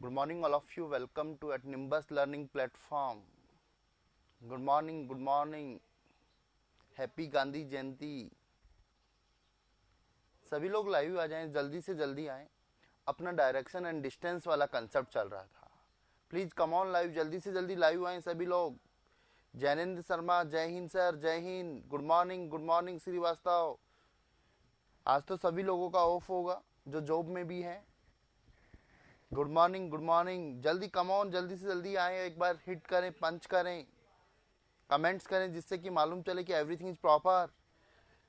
Good morning, all of you. Welcome to at Nimbus Learning Platform. Good morning, good morning. Happy Gandhi Jayanti. सभी लोग live आ जाएं, जल्दी से जल्दी आएं। अपना डायरेक्शन एंड डिस्टेंस वाला कंसेप्ट चल रहा था। प्लीज कम ऑन लाइव, जल्दी से जल्दी लाइव आएं सभी लोग। जैनेन्द्र शर्मा, जय हिंद सर, जय हिंद। Good morning Srivastava. आज तो सभी लोगों का ऑफ होगा जो जॉब में भी है। Good morning. जल्दी कम ऑन, जल्दी से जल्दी आए। एक बार हिट करें, पंच करें, कमेंट्स करें, जिससे कि मालूम चले कि एवरीथिंग इज प्रॉपर।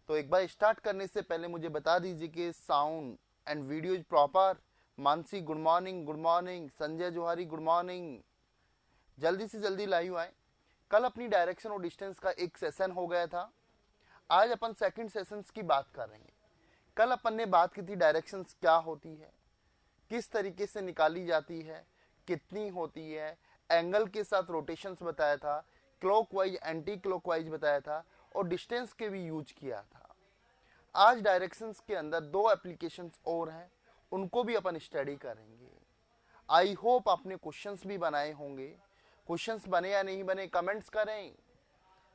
तो एक बार स्टार्ट करने से पहले मुझे बता दीजिए कि sound and video is proper. Mansi good morning. Sanjay Johari good morning. जल्दी से जल्दी लाइव आए। कल अपनी डायरेक्शन और डिस्टेंस का एक सेशन हो गया था। आज अपन सेकंड सेशन की बात कर रहे हैं। कल अपन ने बात की थी डायरेक्शंस क्या होती है, किस तरीके से निकाली जाती है, कितनी होती है, एंगल के साथ रोटेशंस बताया था, क्लॉकवाइज एंटी क्लॉकवाइज बताया था और डिस्टेंस के भी यूज किया था। आज डायरेक्शंस के अंदर दो एप्लीकेशंस और हैं, उनको भी अपन स्टडी करेंगे। आई होप आपने क्वेश्चंस भी बनाए होंगे। क्वेश्चंस बने या नहीं बने कमेंट्स करें,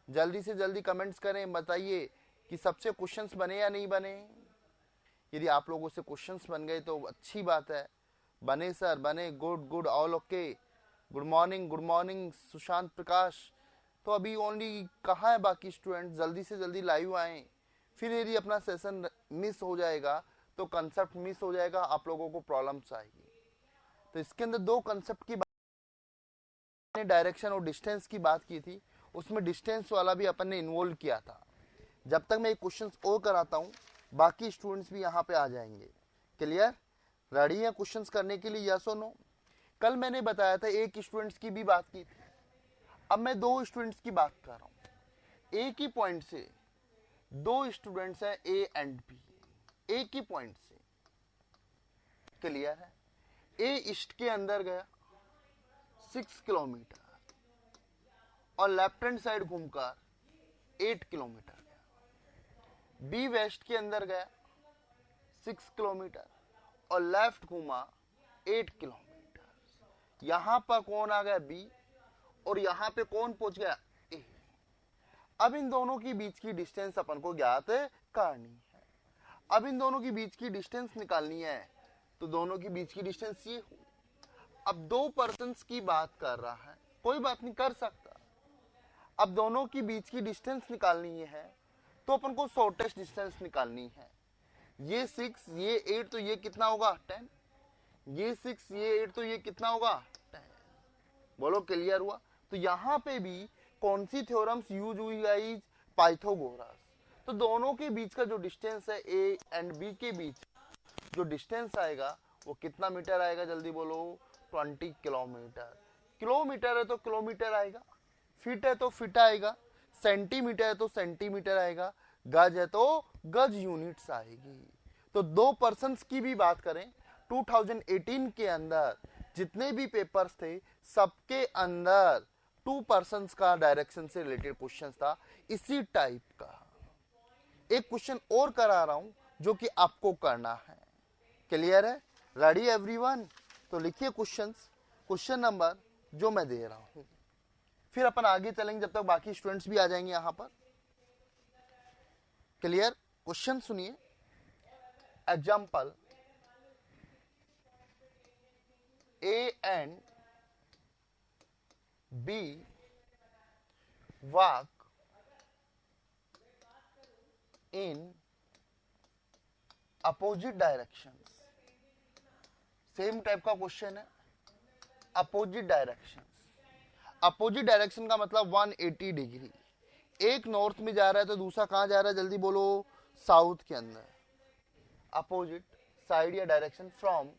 जल्दी से जल्दी कमेंट्स करें, बताइए कि सबसे क्वेश्चंस बने या नहीं बने। यदि आप लोगों से क्वेश्चंस बन गए तो अच्छी बात है। बने सर, बने, good all okay. Good morning Sushant Prakash. तो अभी ओनली कहाँ है बाकी स्टूडेंट, जल्दी से जल्दी लाइव आए। फिर यदि अपना सेशन मिस हो जाएगा तो कंसेप्ट मिस हो जाएगा, आप लोगों को प्रॉब्लम्स आएगी। तो इसके अंदर दो कंसेप्ट की बात, डायरेक्शन और डिस्टेंस की बात की थी, उसमें डिस्टेंस वाला भी अपन ने इन्वॉल्व किया था। जब तक मैं क्वेश्चन और कराता हूँ बाकी स्टूडेंट्स भी यहाँ पे आ जाएंगे। क्लियर? रेडी है क्वेश्चंस करने के लिए, यस और नो? कल मैंने बताया था एक स्टूडेंट्स की भी बात की थी, अब मैं दो स्टूडेंट्स की बात कर रहा हूँ। एक ही पॉइंट से दो स्टूडेंट्स हैं, ए एंड बी, एक ही पॉइंट से। क्लियर है? ए ईस्ट के अंदर गया 6 किलोमीटर और लेफ्ट हैंड साइड घूमकर 8 किलोमीटर गया। बी वेस्ट के अंदर गया 6 किलोमीटर और लेफ्ट घूमा 8 किलोमीटर। यहां पर कौन आ गया? बी। और यहां पे कौन पहुंच गया? ए। अब इन दोनों के बीच की डिस्टेंस अपन को ज्ञात करनी है। अब इन दोनों के बीच की डिस्टेंस निकालनी है, तो दोनों के बीच की डिस्टेंस ये हुई। अब दो पर्सन्स की बात कर रहा है, कोई बात नहीं, कर सकता। अब दोनों की बीच की डिस्टेंस निकालनी है तो अपन को शॉर्टेस्ट डिस्टेंस निकालनी है। ये 6, ये 8, तो ये कितना होगा? 10। ये 6, ये 8, तो ये कितना होगा? 10। बोलो क्लियर हुआ? तो यहाँ पे भी कौन सी थ्योरम्स यूज हुई गाइस? पाइथागोरस। तो दोनों के बीच का जो डिस्टेंस है, ए एंड बी के बीच जो डिस्टेंस आएगा वो कितना मीटर आएगा? जल्दी बोलो। 20 किलोमीटर। किलोमीटर है तो किलोमीटर आएगा, फीट है तो फीट आएगा, सेंटीमीटर है तो सेंटीमीटर आएगा, गज है तो गज यूनिट्स आएगी। तो दो पर्सन्स की भी बात करें, 2018 के अंदर जितने भी पेपर्स थे सबके अंदर 2 पर्सन्स का डायरेक्शन से रिलेटेड क्वेश्चन था इसी टाइप का। एक क्वेश्चन और करा रहा हूं जो कि आपको करना है। क्लियर है? Ready everyone? तो लिखिए क्वेश्चंस, क्वेश्चन नंबर जो मैं दे रहा हूं, फिर अपन आगे चलेंगे जब तक बाकी स्टूडेंट्स भी आ जाएंगे यहां पर। क्लियर? क्वेश्चन सुनिए। Example, A and B walk in opposite directions. Same type का क्वेश्चन है, अपोजिट डायरेक्शंस। अपोजिट डायरेक्शन का मतलब 180 डिग्री। एक नॉर्थ में जा रहा है तो दूसरा कहां जा रहा है? जल्दी बोलो। साउथ के अंदर। अपोजिट साइड या direction from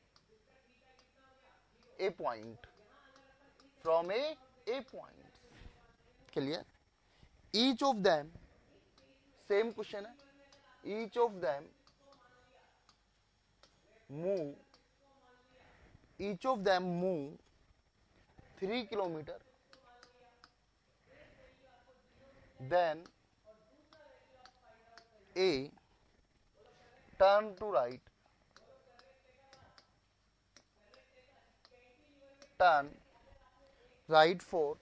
a point, from a point. Clear? Each of them, same question है, each of them move, each of them move 3 kilometer, then A turn to right turn right for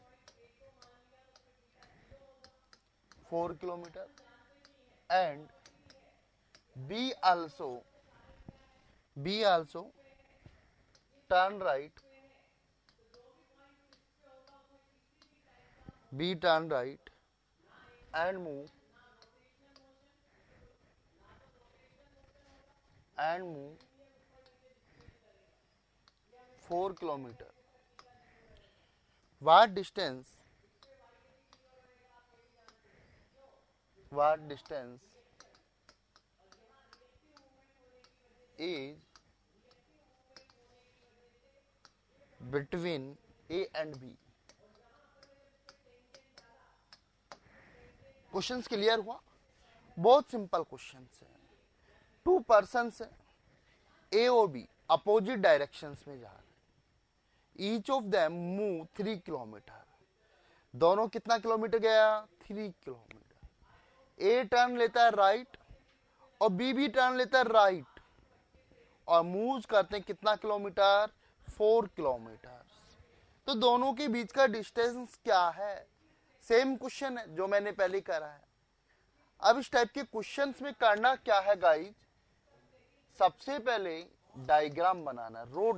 4 kilometer and B also turn right and move 4 kilometer. What distance is between A and B? Questions clear हुआ? बहुत simple questions है. 2 persons है, ए और be opposite directions में जा रहे हैं. Each of them move 3 kilometre. दोनों कितना किलोमीटर गया? 3 किलोमीटर. ए टर्न लेता है राइट और बी भी टर्न लेता है राइट और मूव करते हैं कितना किलोमीटर? 4 किलोमीटर. तो दोनों के बीच का डिस्टेंस क्या है? सेम क्वेश्चन है जो मैंने पहले करा है. अब इस टाइप के क्वेश्चंस में करना क्या है गाइज? सबसे पहले डायग्राम बनाना. रो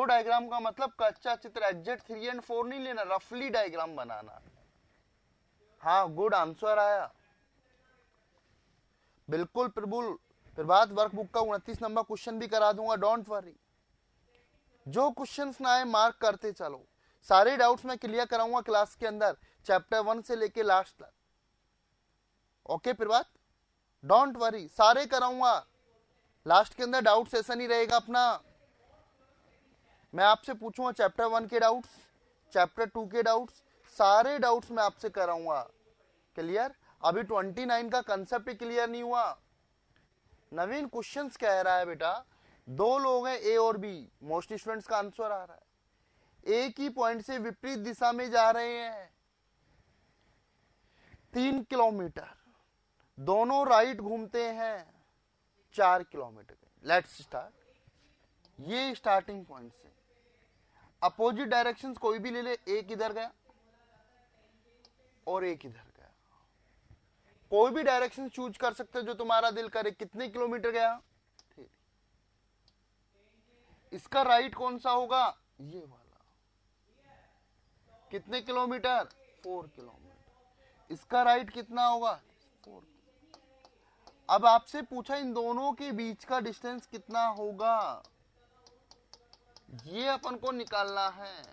डायग्राम का मतलब कच्चा चित्र एग्जैक्ट 3 और 4 नहीं लेना, रफली डायग्राम बनाना. हाँ, गुड आंसर आया. बिल्कुल प्रभात वर्कबुक का 29 नंबर क्वेश्चन भी करा दूंगा, डोंट वरी. जो क्वेश्चंस ना आए मार्क करते चलो. सारे डाउट्स मैं क्लियर कराऊंगा क्लास के अंदर, चैप्टर 1 से लेके लास्ट तक. ओके प्रभात, डोंट वरी, सारे कराऊंगा. लास्ट के अंदर डाउट सेशन ही रहेगा अपना. मैं आपसे पूछूंगा चैप्टर 1 के डाउट्स, चैप्टर 2 के डाउट्स, सारे डाउट्स मैं आपसे कराऊंगा. क्लियर? अभी 29 का कंसेप्ट क्लियर नहीं हुआ. नवीन क्वेश्चंस कह रहा है बेटा, 2 लोग हैं ए और बी. मोस्ट स्टूडेंट्स का आंसर आ रहा है. एक ही पॉइंट से विपरीत दिशा में जा रहे हैं 3 किलोमीटर. दोनों राइट घूमते हैं 4 किलोमीटर. Let's start. ये स्टार्टिंग पॉइंट से अपोजिट डायरेक्शंस कोई भी ले ले. एक इधर गया और एक इधर गया. कोई भी डायरेक्शन चूज कर सकते हो जो तुम्हारा दिल करे. कितने किलोमीटर गया? ठीक. इसका राइट कौन सा होगा? ये वाला. कितने किलोमीटर? 4 किलोमीटर. इसका राइट कितना होगा? 4. अब आपसे पूछा इन दोनों के बीच का डिस्टेंस कितना होगा, ये अपन को निकालना है.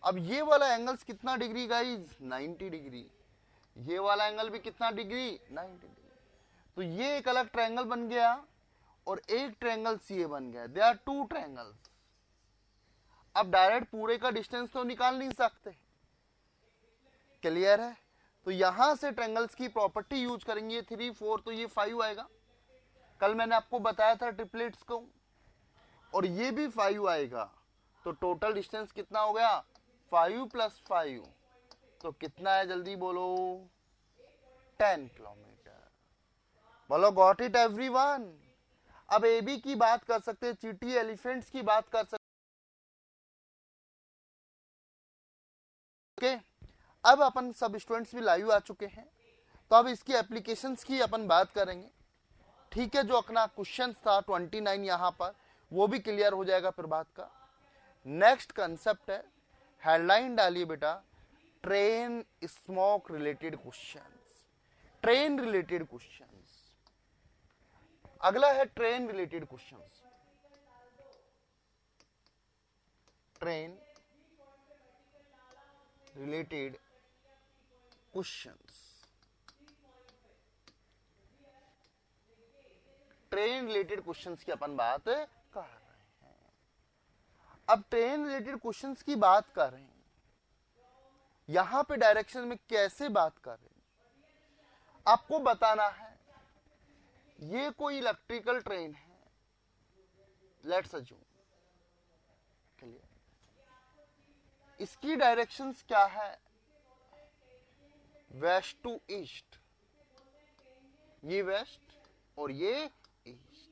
अब ये वाला एंगल्स कितना डिग्री गाइस? 90 डिग्री. ये वाला एंगल भी कितना डिग्री? 90 डिग्री. तो ये एक अलग ट्रायंगल बन गया और एक ट्रायंगल सी बन गया. They are 2 triangles. अब डायरेक्ट पूरे का डिस्टेंस तो निकाल नहीं सकते. क्लियर है? तो यहां से ट्रायंगल्स की प्रॉपर्टी यूज करेंगे. 3 4 तो ये 5 आएगा. कल मैंने आपको बताया था ट्रिपलेट्स को, और ये भी 5 आएगा. तो टोटल डिस्टेंस कितना हो गया? 5 + 5. तो कितना है? जल्दी बोलो. 10 किलोमीटर. बोलो गॉट इट एवरीवन. अब एबी की बात कर सकते हैं, चींटी एलिफेंट्स की बात कर सकते. ओके, अब अपन सब स्टूडेंट्स भी लाइव आ चुके हैं, तो अब इसकी एप्लीकेशंस की अपन बात करेंगे. ठीक है, जो अपना क्वेश्चन था 29 यहाँ पर, वो भी क्लियर हो जाएगा प्रभात का. नेक्स्ट कंसेप्ट है, हेडलाइन डालिए बेटा, train smoke related questions. Train related questions. अगला है train related questions. Train related questions. Train related questions की अपन बात कर रहे हैं. अब ट्रेन रिलेटेड क्वेश्चंस की बात कर रहे हैं, यहां पे डायरेक्शन में कैसे बात कर रहे हैं आपको बताना है. ये कोई इलेक्ट्रिकल ट्रेन है, लेट्स अज्यूम. क्लियर? इसकी डायरेक्शंस क्या है? West to east. ये वेस्ट और ये east.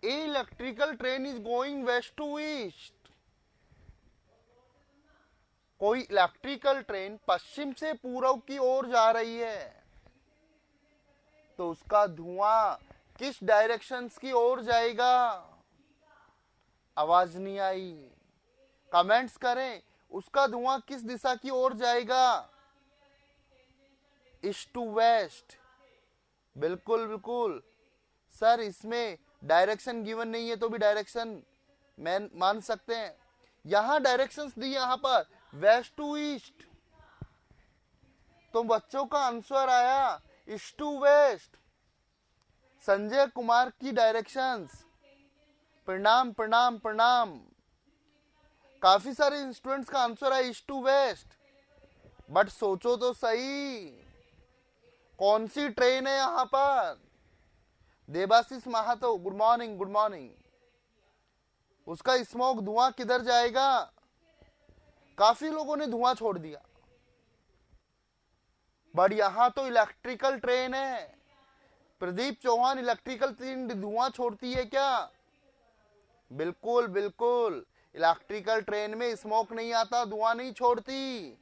A electrical train is going west to east. कोई इलेक्ट्रिकल ट्रेन पश्चिम से पूर्व की ओर जा रही है, तो उसका धुआं किस डायरेक्शंस की ओर जाएगा? आवाज नहीं आई, कमेंट्स करें, उसका धुआं किस दिशा की ओर जाएगा? East to west. बिल्कुल बिल्कुल सर, इसमें डायरेक्शन गिवन नहीं है तो भी डायरेक्शन मान सकते हैं। यहां डायरेक्शंस दी, यहां पर वेस्ट टू ईस्ट, तो बच्चों का आंसर आया east to west. Sanjay Kumar की डायरेक्शंस। प्रणाम प्रणाम प्रणाम। काफी सारे स्टूडेंट्स का आंसर है ईस्ट टू वेस्ट, बट सोचो तो सही, कौन सी ट्रेन है यहां पर? देवाशीष महातो, गुड मॉर्निंग गुड मॉर्निंग। उसका स्मोक धुआं किधर जाएगा? काफी लोगों ने धुआं छोड़ दिया, बट यहां तो इलेक्ट्रिकल ट्रेन है। प्रदीप चौहान, इलेक्ट्रिकल ट्रेन धुआं छोड़ती है क्या? बिल्कुल बिल्कुल, इलेक्ट्रिकल ट्रेन में स्मोक नहीं आता, धुआं नहीं छोड़ती,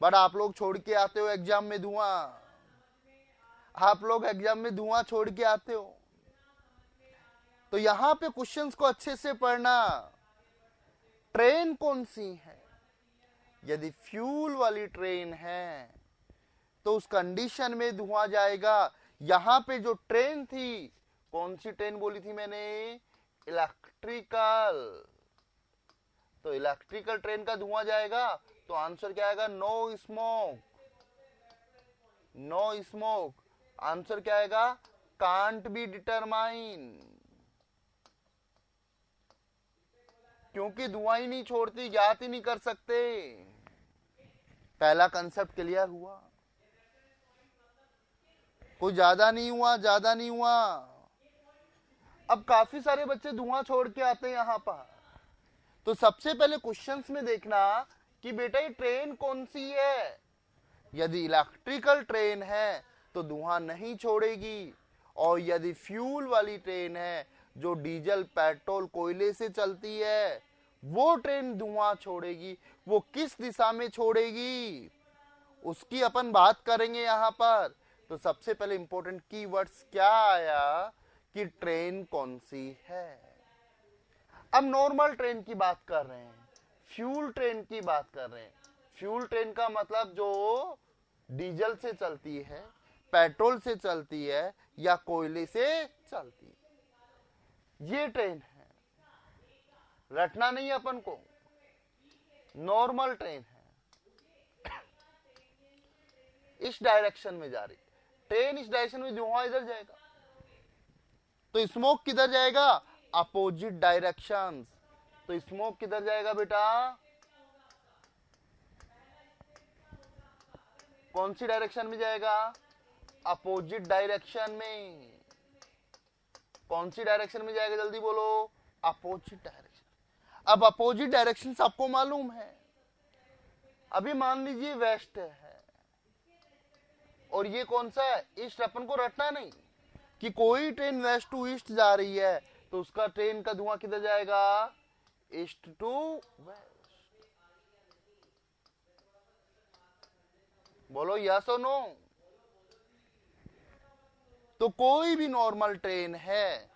बट आप लोग छोड़ के आते हो एग्जाम में धुआं। आप लोग एग्जाम में धुआं छोड़ के आते हो। तो यहां पे क्वेश्चंस को अच्छे से पढ़ना। ट्रेन कौन सी है? यदि फ्यूल वाली ट्रेन है तो उस कंडीशन में धुआं जाएगा। यहां पे जो ट्रेन थी, कौन सी ट्रेन बोली थी मैंने? इलेक्ट्रिकल। तो इलेक्ट्रिकल ट्रेन का धुआं जाएगा, तो आंसर क्या आएगा? No smoke. No smoke. Answer क्या आएगा? कांट बी डिटरमाइन, क्योंकि धुआं ही नहीं छोड़ती, ज्ञात ही नहीं कर सकते। पहला कंसेप्ट क्लियर हुआ? कोई ज्यादा नहीं हुआ? ज्यादा नहीं हुआ। अब काफी सारे बच्चे धुआं छोड़ के आते हैं यहां पर, तो सबसे पहले क्वेश्चंस में देखना कि बेटा ये ट्रेन कौन सी है। यदि इलेक्ट्रिकल ट्रेन है तो धुआं नहीं छोड़ेगी, और यदि फ्यूल वाली ट्रेन है जो डीजल पेट्रोल कोयले से चलती है, वो ट्रेन धुआं छोड़ेगी। वो किस दिशा में छोड़ेगी उसकी अपन बात करेंगे यहां पर। तो सबसे पहले इंपॉर्टेंट कीवर्ड्स क्या आया कि ट्रेन कौन सी है। अब नॉर्मल ट्रेन की बात कर रहे हैं, फ्यूल ट्रेन की बात कर रहे हैं। फ्यूल ट्रेन का मतलब जो डीजल से चलती है, पेट्रोल से चलती है, या कोयले से चलती है, ये ट्रेन है। रटना नहीं अपन को, नॉर्मल ट्रेन है, इस डायरेक्शन में जा रही ट्रेन, इस डायरेक्शन में धुआं इधर जाएगा, तो स्मोक किधर जाएगा? Opposite directions. तो स्मोक किधर जाएगा बेटा? कौन सी डायरेक्शन में जाएगा? अपोजिट डायरेक्शन में। कौन सी डायरेक्शन में जाएगा? जल्दी बोलो। Opposite direction. अब अपोजिट डायरेक्शन आपको मालूम है। अभी मान लीजिए वेस्ट है और ये कौन सा है? ईस्ट। अपन को रटना नहीं कि कोई ट्रेन वेस्ट टू ईस्ट जा रही है तो उसका ट्रेन का धुआं किधर जाएगा? East to west. बोलो यस और नो। तो कोई भी नॉर्मल ट्रेन है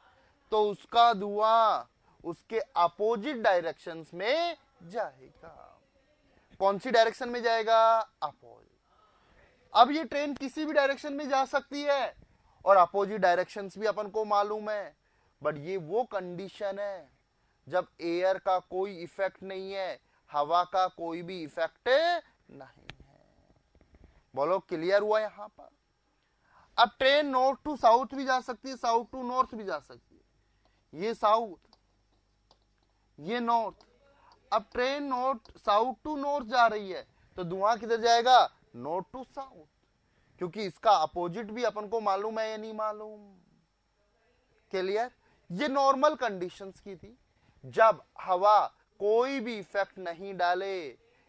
तो उसका धुआं उसके अपोजिट डायरेक्शंस में जाएगा। कौन सी डायरेक्शन में जाएगा? अपोजिट। अब ये ट्रेन किसी भी डायरेक्शन में जा सकती है और अपोजिट डायरेक्शंस भी अपन को मालूम है, बट ये वो कंडीशन है जब एयर का कोई इफेक्ट नहीं है, हवा का कोई भी इफेक्ट नहीं है। बोलो क्लियर हुआ यहां पर? अब ट्रेन नॉर्थ टू साउथ भी जा सकती है, साउथ टू नॉर्थ भी जा सकती है। ये साउथ, ये नॉर्थ। अब train north south to north जा रही है तो धुआं किधर जाएगा? नॉर्थ टू साउथ, क्योंकि इसका अपोजिट भी अपन को मालूम है या नहीं मालूम। क्लियर? ये नॉर्मल कंडीशंस की थी, जब हवा कोई भी इफेक्ट नहीं डाले,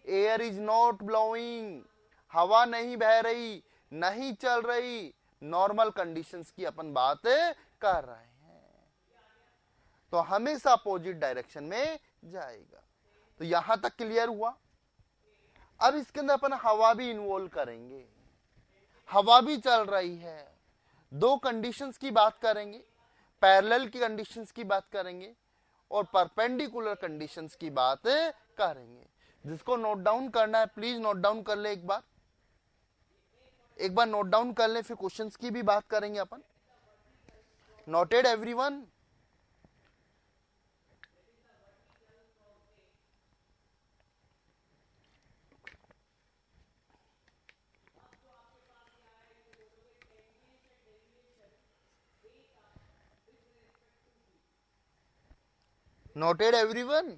एयर इज नॉट ब्लोइंग, हवा नहीं बह रही, नहीं चल रही, नॉर्मल कंडीशंस की अपन बात कर रहे हैं। तो हमेशा अपोजिट डायरेक्शन में जाएगा। तो यहां तक क्लियर हुआ। अब इसके अंदर अपन हवा भी इन्वॉल्व करेंगे, हवा भी चल रही है। दो कंडीशंस की बात करेंगे, पैरेलल की कंडीशंस की बात करेंगे और परपेंडिकुलर कंडीशंस की बात करेंगे। जिसको नोट डाउन करना है प्लीज नोट डाउन कर ले, एक बार नोट डाउन कर ले, फिर क्वेश्चंस की भी बात करेंगे अपन। Noted everyone? Noted everyone?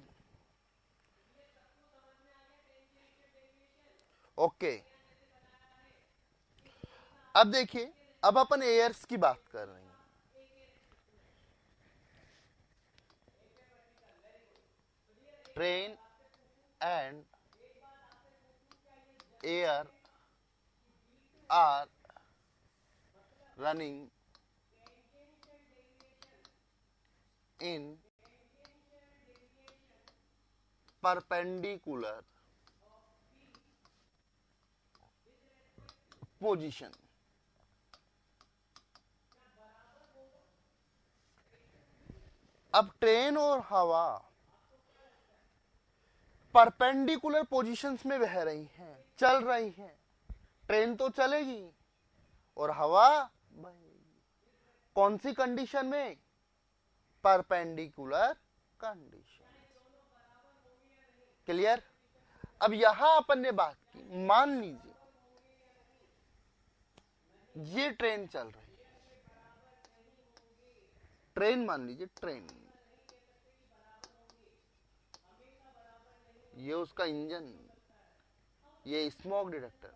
Okay. अब देखिए, अब अपन एयर्स की बात कर रहे हैं। Train and air are running in perpendicular position. अब ट्रेन और हवा परपेंडिकुलर पोजीशंस में बह रही हैं, चल रही हैं। ट्रेन तो चलेगी और हवा बहेगी। कौन सी कंडीशन में? Perpendicular condition. क्लियर? अब यहां अपन ने बात की, मान लीजिए ये ट्रेन चल रही है, ट्रेन मान लीजिए, ट्रेन, ये उसका इंजन, ये smoke detector,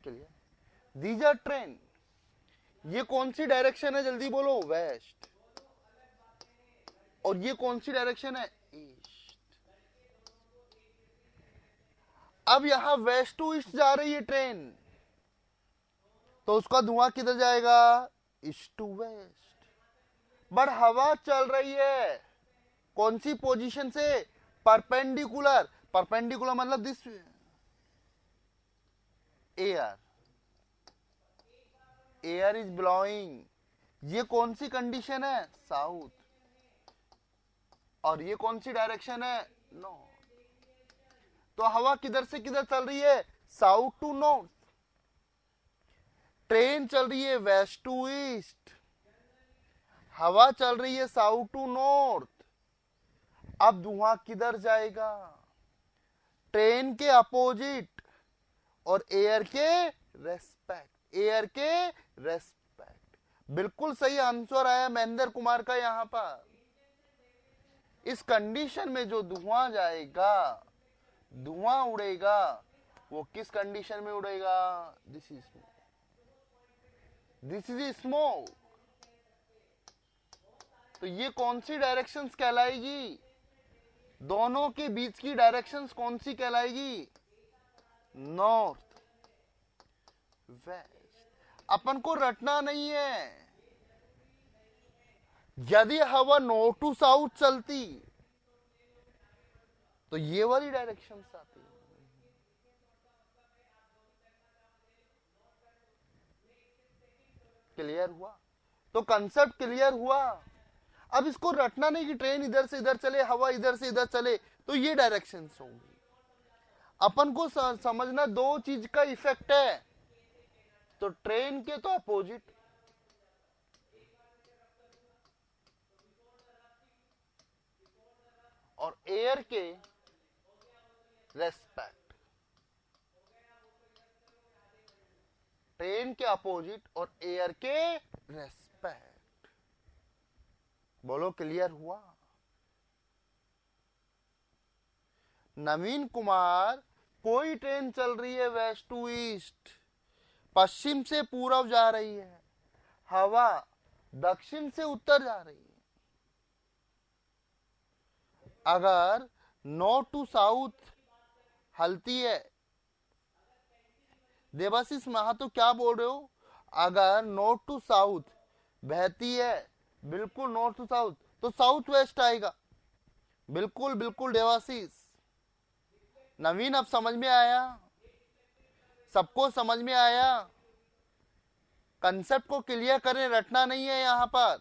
clear? These are train. ये कौन सी डायरेक्शन है, जल्दी बोलो? वेस्ट। और ये कौन सी डायरेक्शन है? ईस्ट। अब यहां वेस्ट टू ईस्ट जा रही है ट्रेन, तो उसका धुआं किधर जाएगा? East to waste. बट हवा चल रही है कौन सी पोजीशन से? परपेंडिकुलर। परपेंडिकुलर मतलब this air, air is blowing. ये कौन सी कंडीशन है? साउथ। और ये कौन सी डायरेक्शन है? नॉर्थ। तो हवा किधर से किधर चल रही है? South to north. ट्रेन चल रही है वेस्ट टू ईस्ट, हवा चल रही है साउथ टू नॉर्थ। अब धुआं किधर जाएगा? ट्रेन के अपोजिट और एयर के रेस्पेक्ट, एयर के रेस्पेक्ट। बिल्कुल सही आंसर आया महेंद्र कुमार का यहां पर। इस कंडीशन में जो धुआं जाएगा, धुआं उड़ेगा, वो किस कंडीशन में उड़ेगा? This is smoke. तो ये कौन सी डायरेक्शंस कहलाएगी? दोनों के बीच की डायरेक्शंस कौन सी कहलाएगी? North west. अपन को रटना नहीं है। यदि हवा नॉर्थ टू साउथ चलती तो ये वाली डायरेक्शन आती। क्लियर हुआ? तो कंसेप्ट क्लियर हुआ। अब इसको रटना नहीं कि ट्रेन इधर से इधर चले, हवा इधर से इधर चले, तो ये डायरेक्शंस होंगी। अपन को समझना दो चीज का इफेक्ट है। तो ट्रेन के तो अपोजिट, और एयर के रेस्पेक्ट। ट्रेन के अपोजिट और एयर के रेस्पेक्ट। बोलो क्लियर हुआ? नवीन कुमार, कोई ट्रेन चल रही है वेस्ट टू ईस्ट, पश्चिम से पूर्व जा रही है, हवा दक्षिण से उत्तर जा रही है। अगर नॉर्थ टू साउथ हलती है, देवाशीष महातो क्या बोल रहे हो? अगर नॉर्थ टू साउथ बहती है बिल्कुल नॉर्थ टू साउथ, तो साउथ वेस्ट आएगा। बिल्कुल बिल्कुल देवाशीष। नवीन अब समझ में आया? सबको समझ में आया? कंसेप्ट को क्लियर करें, रटना नहीं है यहां पर।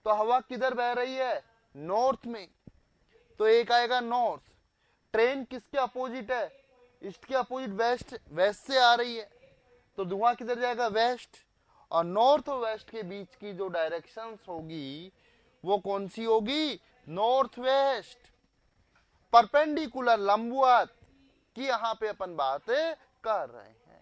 तो हवा किधर बह रही है? नॉर्थ में, तो एक आएगा नॉर्थ। ट्रेन किसके अपोजिट है? ईस्ट के अपोजिट वेस्ट, वेस्ट से आ रही है, तो धुआं किधर जाएगा? वेस्ट। और नॉर्थ और वेस्ट के बीच की जो डायरेक्शंस होगी वो कौन सी होगी? North west. परपेंडिकुलर, लंबवत की यहां पे अपन बात कर रहे हैं।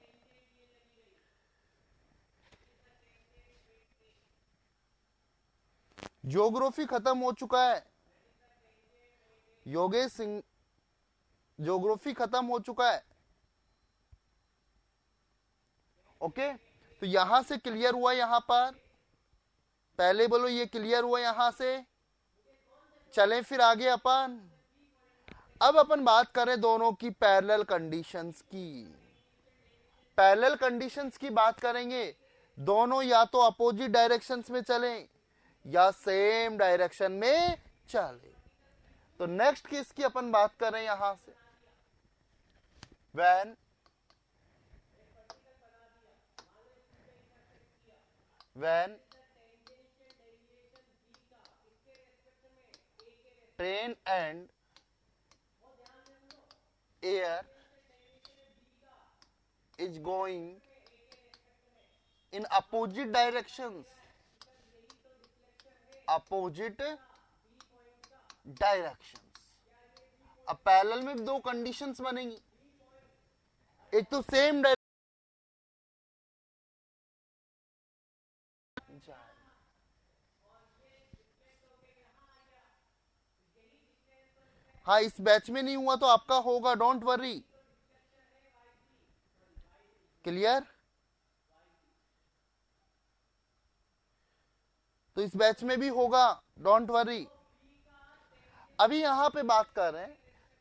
ज्योग्राफी खत्म हो चुका है योगेश सिंह, ज्योग्राफी खत्म हो चुका है। ओके, तो यहां से क्लियर हुआ, यहां पर पहले बोलो ये क्लियर हुआ यहां से। चलें फिर आगे अपन। अब अपन बात करें दोनों की पैरेलल कंडीशंस की। पैरेलल कंडीशंस की बात करेंगे, दोनों या तो अपोजिट डायरेक्शंस में चलें या सेम डायरेक्शन में चले। तो नेक्स्ट किसकी अपन बात करें यहां से? when train and air is going in opposite directions, opposite directions। अब पैरेलल में दो कंडीशंस बनेंगी, एक तो सेम डायरेक्शन, हाँ इस बैच में नहीं हुआ तो आपका होगा, डोंट वरी। क्लियर? तो इस बैच में भी होगा, डोंट वरी। अभी यहां पे बात कर रहे हैं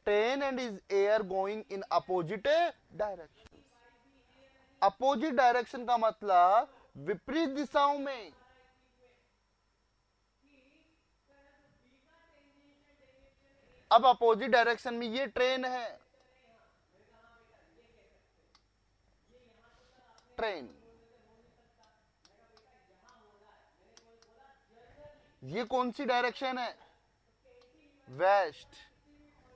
train and is air going in opposite direction. Opposite direction का मतलब विपरीत दिशाओं में। अब अपोजिट डायरेक्शन में ये ट्रेन है, ट्रेन, ये कौन सी डायरेक्शन है? वेस्ट।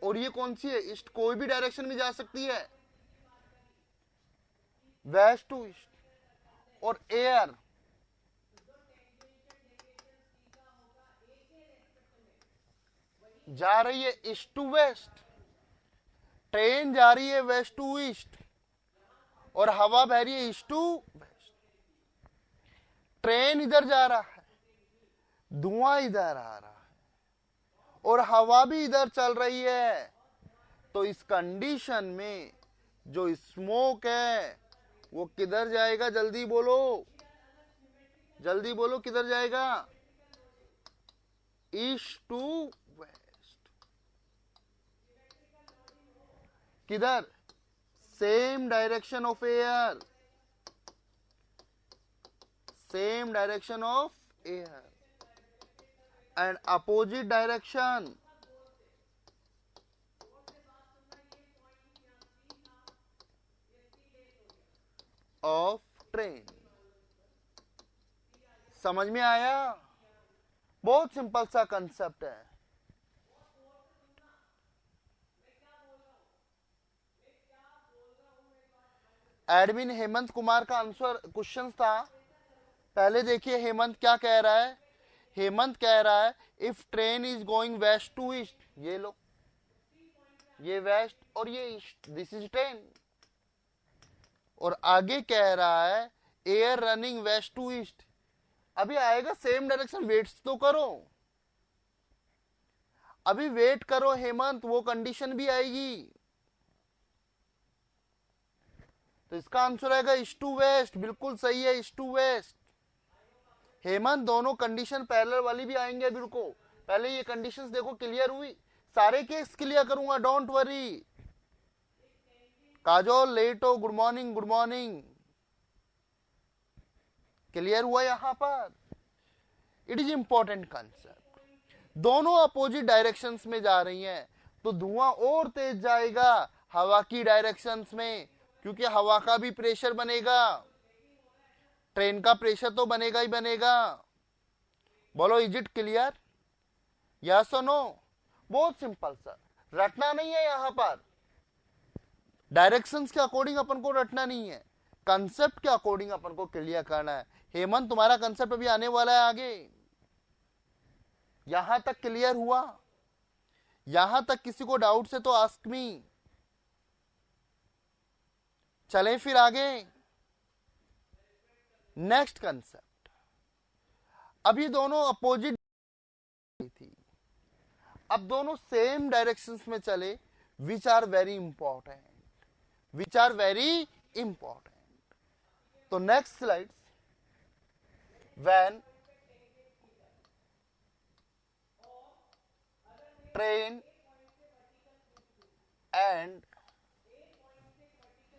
और ये कौन सी है? ईस्ट। कोई भी डायरेक्शन में जा सकती है, वेस्ट टू ईस्ट। और एयर जा रही है ईस्ट टू वेस्ट, ट्रेन जा रही है वेस्ट टू ईस्ट, और हवा बह रही है ईस्ट टू वेस्ट। ट्रेन इधर जा रहा है, धुआं इधर आ रहा है, और हवा भी इधर चल रही है। तो इस कंडीशन में जो स्मोक है वो किधर जाएगा? जल्दी बोलो, जल्दी बोलो, किधर जाएगा? East to west. किधर? Same direction of air, same direction of air and opposite direction of train। समझ में आया? बहुत सिंपल सा कंसेप्ट है। एडमिन हेमंत कुमार का आंसर क्वेश्चन था, पहले देखिए हेमंत क्या कह रहा है। हेमंत कह रहा है if train is going west to east, ये लो, ये वेस्ट और ये ईस्ट, दिस इज ट्रेन। और आगे कह रहा है air running west to east. अभी आएगा सेम डायरेक्शन, वेट तो करो, अभी वेट करो हेमंत, वो कंडीशन भी आएगी। तो इसका आंसर आएगा ईस्ट टू वेस्ट, बिल्कुल सही है, ईस्ट टू वेस्ट। हेमंत दोनों कंडीशन पैरेलल वाली भी आएंगे। अभी रुको, पहले ये कंडीशंस देखो क्लियर हुई, सारे केस क्लियर करूंगा, डोंट वरी। काजोल लेट हो, good morning, good morning. Clear हुआ यहां पर? It is important concept. दोनों अपोजिट डायरेक्शंस में जा रही हैं तो धुआं और तेज जाएगा हवा की डायरेक्शंस में, क्योंकि हवा का भी प्रेशर बनेगा, ट्रेन का प्रेशर तो बनेगा ही बनेगा। बोलो इज इट क्लियर? यस और नो? बहुत सिंपल सर, रटना नहीं है यहां पर, डायरेक्शंस के अकॉर्डिंग अपन को रटना नहीं है, कंसेप्ट के अकॉर्डिंग अपन को क्लियर करना है। हेमंत तुम्हारा कंसेप्ट अभी आने वाला है आगे। यहां तक क्लियर हुआ? यहां तक किसी को डाउट से तो आस्क मी। चलें फिर आगे। नेक्स्ट कंसेप्ट, अब ये दोनों अपोजिट थी, अब दोनों सेम डायरेक्शंस में चले, which are very important, which are very important. तो next slide, when train and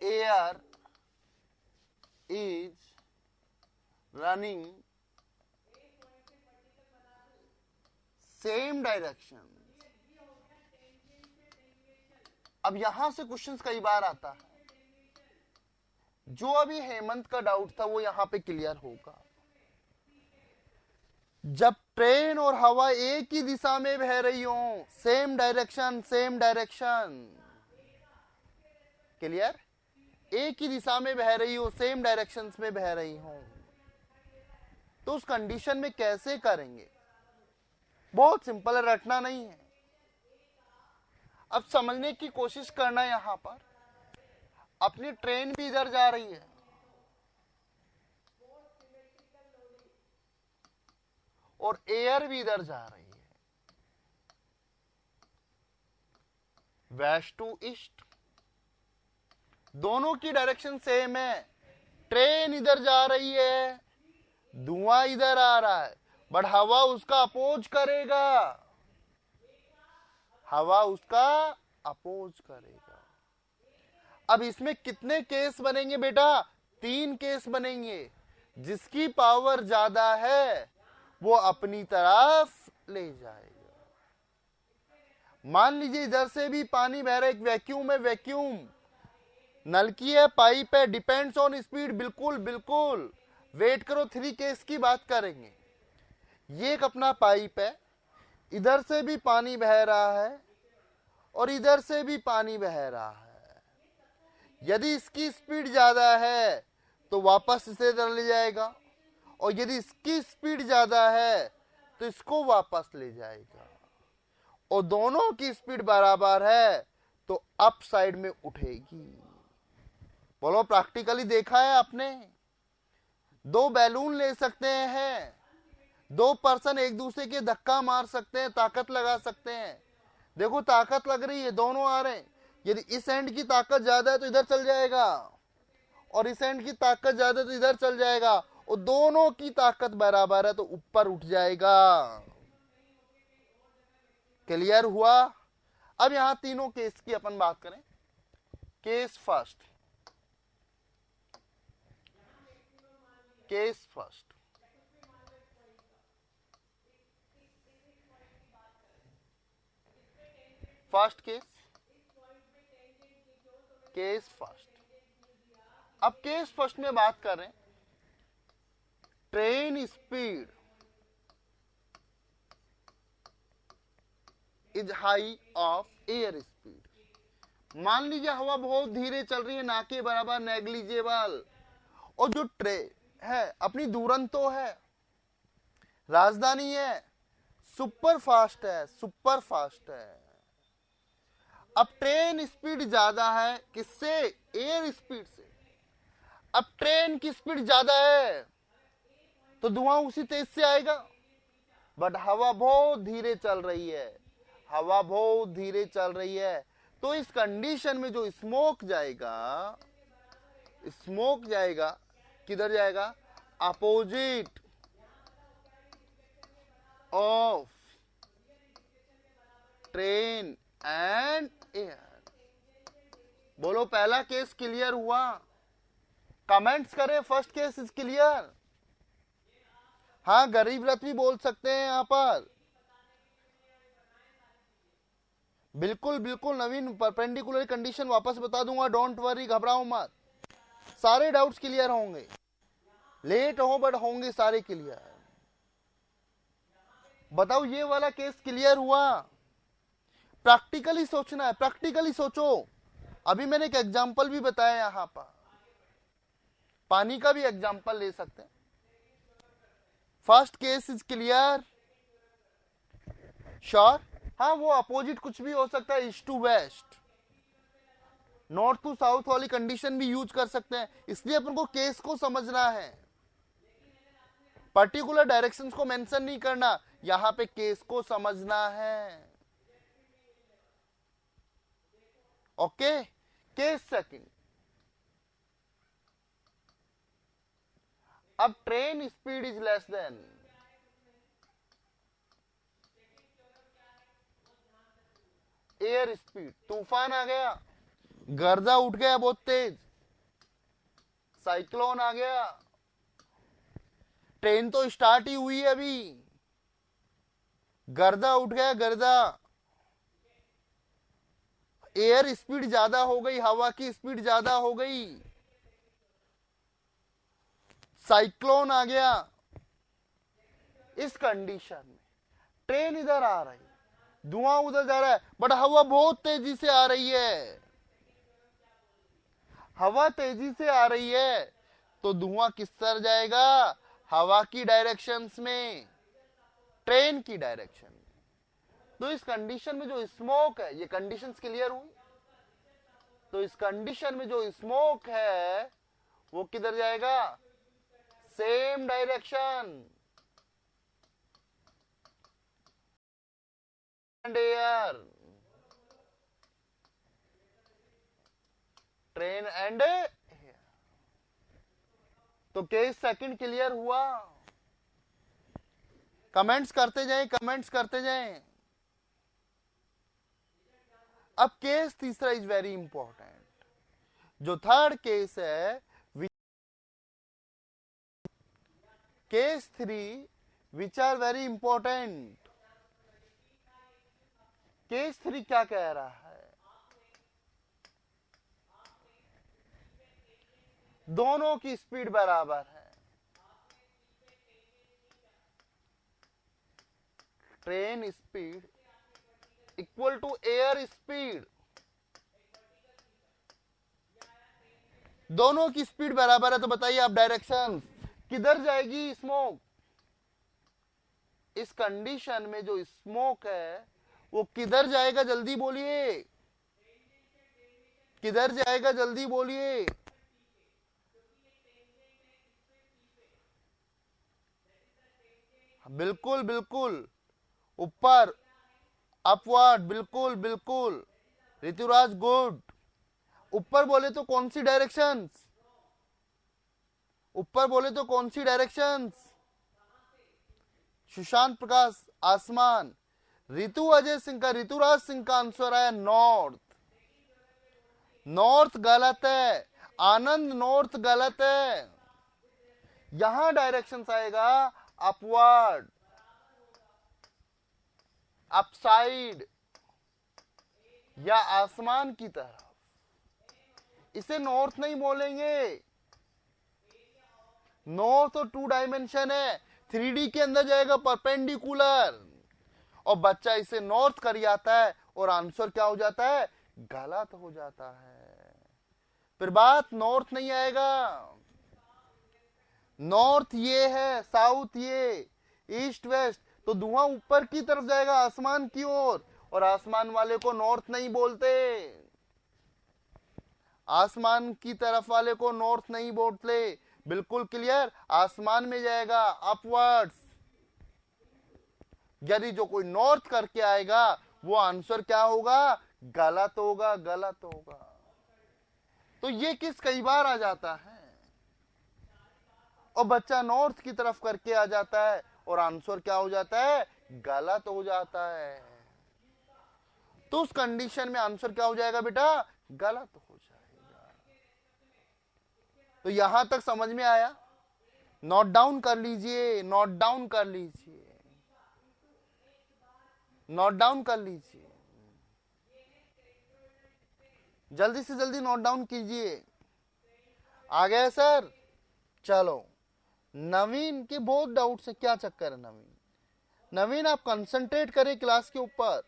air is running same direction। अब यहां से क्वेश्चंस कई बार आता है, जो अभी हेमंत का डाउट था वो यहां पे क्लियर होगा। जब ट्रेन और हवा एक ही दिशा में बह रही हो, same direction same direction, clear, एक ही दिशा में बह रही हो, सेम डायरेक्शंस में बह रही हो, तो उस कंडीशन में कैसे करेंगे? बहुत सिंपल है, रटना नहीं है। अब समझने की कोशिश करना, यहां पर अपनी ट्रेन भी इधर जा रही है और एयर भी इधर जा रही है, वेस्ट टू ईस्ट, दोनों की डायरेक्शन सेम है। ट्रेन इधर जा रही है, धुआं इधर आ रहा है, बट हवा उसका अपोज करेगा, हवा उसका अपोज करेगा। अब इसमें कितने केस बनेंगे बेटा? 3 केस बनेंगे। जिसकी पावर ज्यादा है वो अपनी तरफ ले जाएगा। मान लीजिए इधर से भी पानी बह रहा है, एक वैक्यूम है, वैक्यूम नलकी है, पाइप है, डिपेंड्स ऑन स्पीड, बिल्कुल बिल्कुल, वेट करो, 3 केस की बात करेंगे। ये एक अपना पाइप है, इधर से भी पानी बह रहा है और इधर से भी पानी बह रहा है। यदि इसकी स्पीड ज्यादा है तो वापस इसे इधर ले जाएगा, और यदि इसकी स्पीड ज्यादा है तो इसको वापस ले जाएगा, और दोनों की स्पीड बराबर है तो अप साइड में उठेगी। बोलो, प्रैक्टिकली देखा है आपने? 2 बैलून ले सकते हैं, 2 पर्सन एक दूसरे के धक्का मार सकते हैं, ताकत लगा सकते हैं। देखो ताकत लग रही है, दोनों आ रहे हैं। यदि इस एंड की ताकत ज्यादा है तो इधर चल जाएगा, और इस एंड की ताकत ज्यादा है तो इधर चल जाएगा, और दोनों की ताकत बराबर है तो ऊपर उठ जाएगा। क्लियर हुआ? अब यहां तीनों केस की अपन बात करें। Case first, case first, first case, case first. अब केस फर्स्ट में बात कर रहे हैं, train speed is high of air speed. मान लीजिए हवा बहुत धीरे चल रही है, ना के बराबर, नेग्लिजेबल, और जो ट्रेन है अपनी दुरंतो है, राजधानी है, सुपर फास्ट है, सुपर फास्ट है। अब ट्रेन स्पीड ज्यादा है किससे? एयर स्पीड से। अब ट्रेन की स्पीड ज्यादा है तो धुआं उसी तेज से आएगा, बट हवा बहुत धीरे चल रही है, हवा बहुत धीरे चल रही है, तो इस कंडीशन में जो स्मोक जाएगा, स्मोक जाएगा किधर जाएगा? Opposite of train and air. बोलो पहला केस क्लियर हुआ? कमेंट्स करें, फर्स्ट केस इज क्लियर। हाँ, गरीब रथ भी बोल सकते हैं यहाँ पर। बिल्कुल बिल्कुल नवीन, परपेंडिकुलर कंडीशन वापस बता दूंगा, डोंट वरी, घबराओ मत, सारे डाउट्स क्लियर होंगे, लेट हो बट होंगे सारे क्लियर। बताओ ये वाला केस क्लियर हुआ? प्रैक्टिकली सोचना है, प्रैक्टिकली सोचो। अभी मैंने एक एग्जांपल भी बताया, यहां पर पानी का भी एग्जांपल ले सकते हैं। First case is clear, sure? हाँ, वो अपोजिट कुछ भी हो सकता है, east to west, north to south वाली कंडीशन भी यूज कर सकते हैं, इसलिए अपन को केस को समझना है, पर्टिकुलर डायरेक्शंस को मेंशन नहीं करना, यहां पे केस को समझना है। Okay, case second. अब train speed is less then, air speed, तूफान आ गया, गर्दा उठ गया बहुत तेज, साइक्लोन आ गया, ट्रेन तो स्टार्ट ही हुई है अभी, गर्दा उठ गया, गर्दा, एयर स्पीड ज्यादा हो गई, हवा की स्पीड ज्यादा हो गई, साइक्लोन आ गया। इस कंडीशन में ट्रेन इधर आ रही, धुआं उधर जा रहा है, बट हवा बहुत तेजी से आ रही है, हवा तेजी से आ रही है, तो धुआं किस तरह जाएगा? हवा की डायरेक्शंस में, ट्रेन की डायरेक्शन में। तो इस कंडीशन में जो स्मोक है, ये कंडीशंस क्लियर हुई, तो इस कंडीशन में जो स्मोक है वो किधर जाएगा? Same direction, and air, train and air. तो केस सेकंड क्लियर हुआ? कमेंट्स करते जाएं, कमेंट्स करते जाएं। अब केस तीसरा इज वेरी इंपॉर्टेंट, जो थर्ड केस है, case 3 which are very important. Case 3 क्या कह रहा है? दोनों की स्पीड बराबर है, train speed equal to air speed, दोनों की स्पीड बराबर है, तो बताइए आप डायरेक्शन किधर जाएगी स्मोक? इस कंडीशन में जो स्मोक है वो किधर जाएगा? जल्दी बोलिए, किधर जाएगा? जल्दी बोलिए। बिल्कुल बिल्कुल, ऊपर, अपवर्ड, बिल्कुल बिल्कुल, ऋतुराज गुड। ऊपर बोले तो कौन सी डायरेक्शंस? ऊपर बोले तो कौन सी डायरेक्शंस? सुशांत प्रकाश, आसमान। ऋतु अजय सिंह का, ऋतुराज सिंह का आंसर है नॉर्थ। नॉर्थ गलत है, आनंद नॉर्थ गलत है, यहां डायरेक्शंस आएगा अपवर्ड, अपसाइड या आसमान की तरफ, इसे नॉर्थ नहीं बोलेंगे। नॉर्थ तो 2 डायमेंशन है, 3D के अंदर जाएगा परपेंडिकुलर, और बच्चा इसे नॉर्थ कर जाता है और आंसर क्या हो जाता है? गलत हो जाता है। फिर बात नॉर्थ नहीं आएगा, नॉर्थ ये है, साउथ ये, ईस्ट वेस्ट, तो धुआं ऊपर की तरफ जाएगा, आसमान की ओर, और आसमान वाले को नॉर्थ नहीं बोलते, आसमान की तरफ वाले को नॉर्थ नहीं बोलते। बिल्कुल क्लियर, आसमान में जाएगा अपवर्ड्स। यदि जो कोई नॉर्थ करके आएगा वो आंसर क्या होगा? गलत होगा, गलत होगा। तो ये किस कई बार आ जाता है, और बच्चा नॉर्थ की तरफ करके आ जाता है और आंसर क्या हो जाता है? गलत हो जाता है। तो उस कंडीशन में आंसर क्या हो जाएगा बेटा? गलत हो जाएगा। तो यहां तक समझ में आया? नोट डाउन कर लीजिए, नोट डाउन कर लीजिए, नोट डाउन कर लीजिए, जल्दी से जल्दी नोट डाउन कीजिए। आ गया सर? चलो, नवीन के बहुत डाउट है, क्या चक्कर है नवीन? नवीन आप कंसंट्रेट करें क्लास के ऊपर।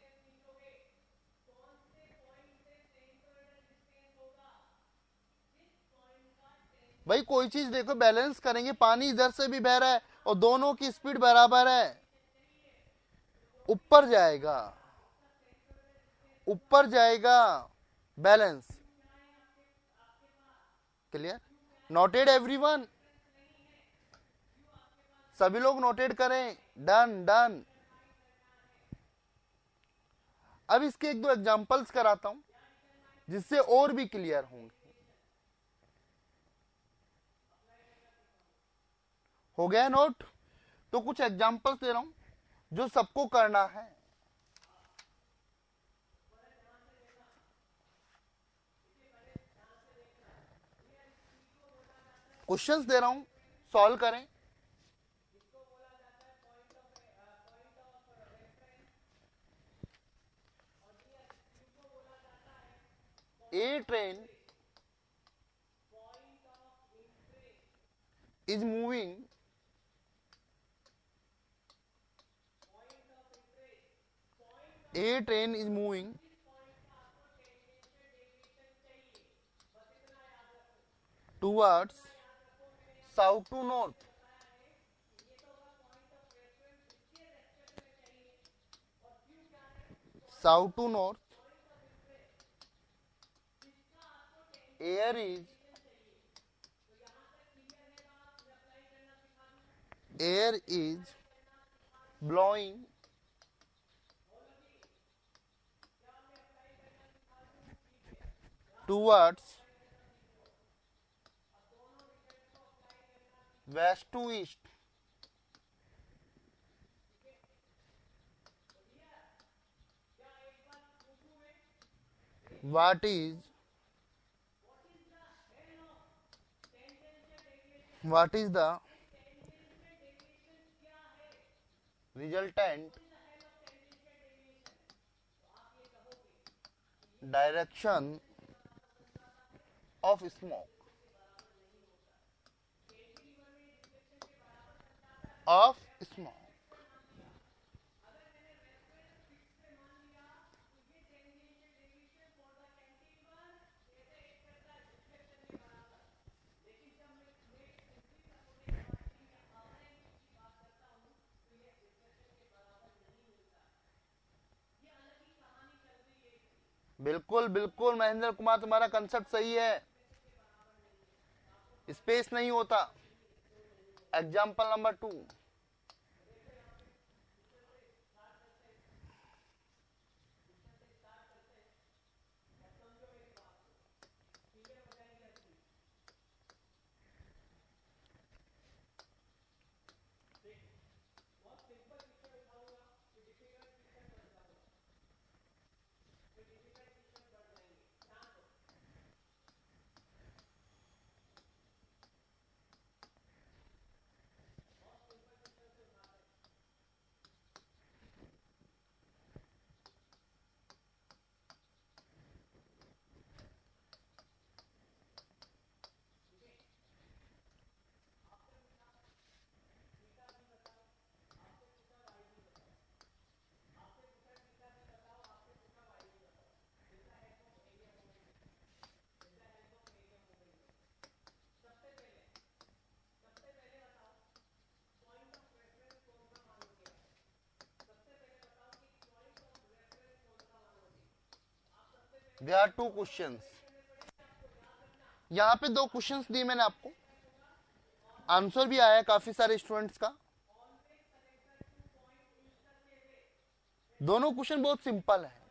भाई कोई चीज देखो, बैलेंस करेंगे। पानी इधर से भी बह रहा है और दोनों की स्पीड बराबर है, ऊपर जाएगा, ऊपर जाएगा, बैलेंस। क्लियर? Noted everyone? सभी लोग नोटेड करें। Done done. अब इसके एक दो एग्जांपल्स कराता हूं जिससे और भी क्लियर होंगे। हो गया नोट? तो कुछ एग्जांपल्स दे रहा हूं जो सबको करना है। क्वेश्चंस दे रहा हूं, सॉल्व करें। A train is moving A train is moving towards south to north. South to north. Air is blowing towards west to east. What is the resultant direction of smoke? Of smoke. बिल्कुल बिल्कुल महेंद्र कुमार, तुम्हारा concept सही है, space नहीं होता। Example number 2। There are 2 questions. यहाँ पे 2 questions दिए मैंने आपको, आंसर भी आया काफी सारे स्टूडेंट्स का। दोनों क्वेश्चन बहुत सिंपल है।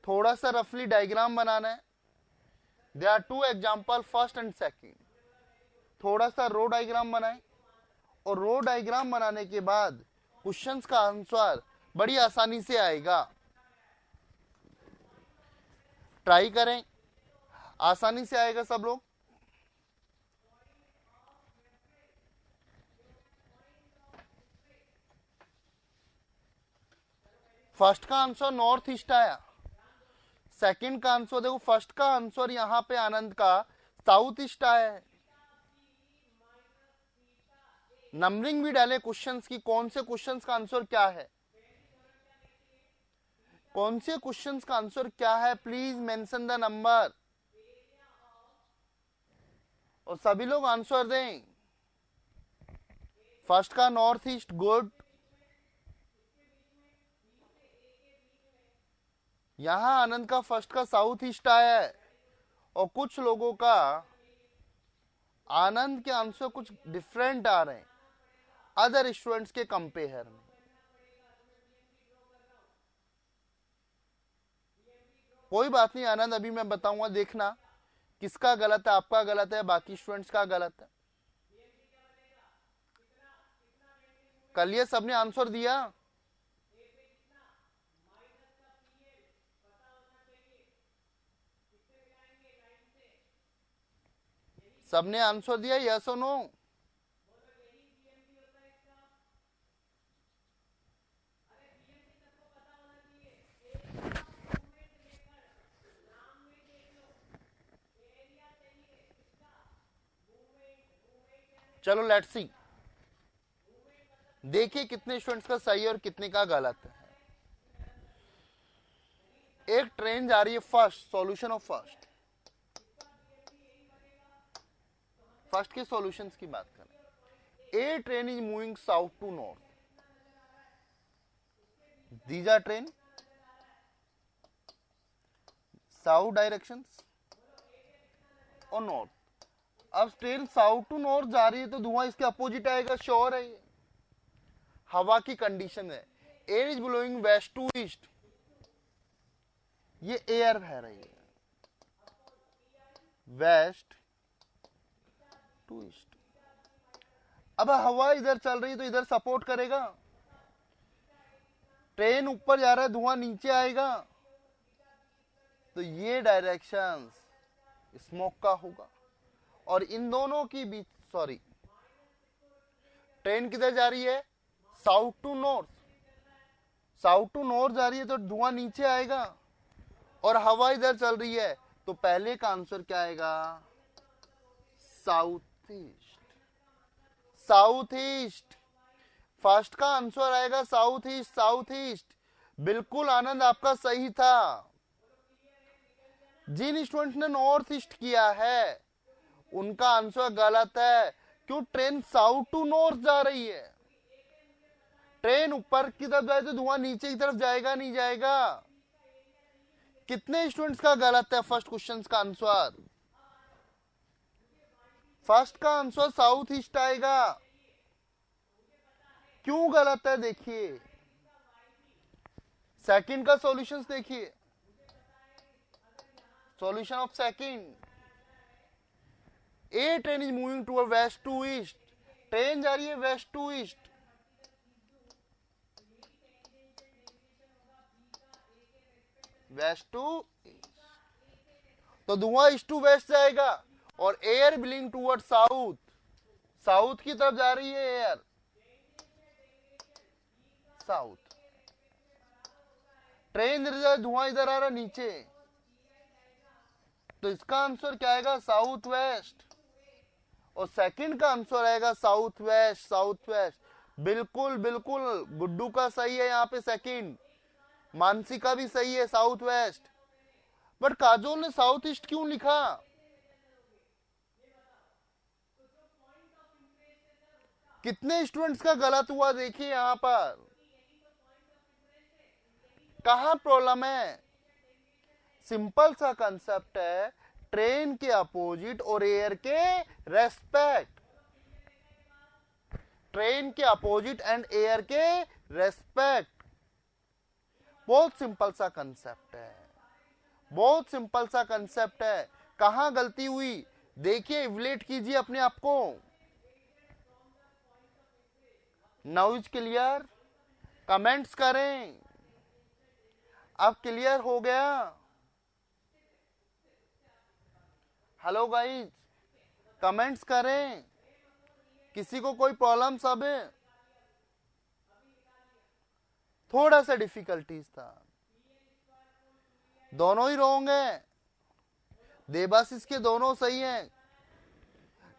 थोड़ा सा रफली डायग्राम बनाना है। There are 2 example, first and second. थोड़ा सा रो डायग्राम बनाएं और रो डायग्राम बनाने के बाद क्वेश्चंस का आंसर बड़ी आसानी से आएगा। ट्राई करें। आसानी से आएगा सब लोग। फर्स्ट का आंसर नॉर्थ ईस्ट आया। सेकंड का आंसर देखो, फर्स्ट का आंसर यहां पे आनंद का साउथ ईस्ट आया है। नंबरिंग भी डाले क्वेश्चंस की, कौन से क्वेश्चंस का आंसर क्या है, कौन से क्वेश्चंस का आंसर क्या है, प्लीज मेंशन द नंबर और सभी लोग आंसर दें। फर्स्ट का नॉर्थ ईस्ट, गुड। यहां आनंद का फर्स्ट का साउथ ईस्ट आया है और कुछ लोगों का आनंद के आंसर कुछ डिफरेंट आ रहे हैं अदर स्टूडेंट्स के कंपेयर में। कोई बात नहीं आनंद, अभी मैं बताऊंगा, देखना किसका गलत है, आपका गलत है, बाकी स्टूडेंट्स का गलत है। कल ये सबने आंसर दिया, सबने आंसर दिया, यस और नो? चलो लेट्स सी, देखिए कितने स्टूडेंट्स का सही है और कितने का गलत है। एक ट्रेन जा रही है, first solution of first, first के सॉल्यूशंस की बात करें। A train is moving south to north, these are train south directions और नॉर्थ। अब ट्रेन साउथ टू नॉर्थ जा रही है तो धुआं इसके अपोजिट आएगा, श्योर है ये। हवा की कंडीशन है, air is blowing west to east, ये एयर बह रही है वेस्ट टू ईस्ट। अब हवा इधर चल रही है तो इधर सपोर्ट करेगा, ट्रेन ऊपर जा रहा है, धुआं नीचे आएगा, तो ये डायरेक्शन स्मोक का होगा। और इन दोनों की बीच, सॉरी, ट्रेन किधर जा रही है, south to north, south to north जा रही है तो धुआं नीचे आएगा और हवा इधर चल रही है, तो पहले का आंसर क्या आएगा, south east, south east. First का आंसर आएगा साउथ ईस्ट, साउथ ईस्ट। बिल्कुल आनंद आपका सही था। जिन स्टूडेंट्स ने नॉर्थ ईस्ट किया है उनका आंसर गलत है, क्यों, ट्रेन साउथ टू नॉर्थ जा रही है। ट्रेन ऊपर की तरफ जाए तो धुआं नीचे की तरफ जाएगा नहीं जाएगा। कितने स्टूडेंट्स का गलत है फर्स्ट क्वेश्चन का आंसर? फर्स्ट का आंसर साउथ ईस्ट आएगा। क्यों गलत है देखिए, सेकंड का सॉल्यूशंस देखिए, solution of second, a train is moving toward west to east, ट्रेन जा रही है west to east, west to east, तो धुआं ईस्ट टू वेस्ट जाएगा और air blowing toward south, south की तरफ जा रही है एयर, साउथ। ट्रेन इधर, धुआं इधर आ रहा नीचे, तो इसका आंसर क्या आएगा, साउथ वेस्ट। और सेकंड का आंसर आएगा साउथ वेस्ट, साउथ वेस्ट। बिल्कुल बिल्कुल गुड्डू का सही है यहाँ पे सेकंड, मानसी का भी सही है साउथ वेस्ट, बट काजोल ने साउथ ईस्ट क्यों लिखा? कितने स्टूडेंट्स का गलत हुआ देखिए यहां पर, कहां प्रॉब्लम है? सिंपल सा कंसेप्ट है, ट्रेन के अपोजिट और एयर के रेस्पेक्ट, ट्रेन के अपोजिट एंड एयर के रेस्पेक्ट। बहुत सिंपल सा कंसेप्ट है, बहुत सिंपल सा कंसेप्ट है। कहां गलती हुई देखिए, इवलेट कीजिए अपने आप को। नाउ क्लियर, कमेंट्स करें। अब क्लियर हो गया? हेलो गाइस, कमेंट्स करें, किसी को कोई प्रॉब्लम सब है? थोड़ा सा डिफिकल्टीज था, दोनों ही रॉन्ग है, देवाशीष के दोनों सही हैं।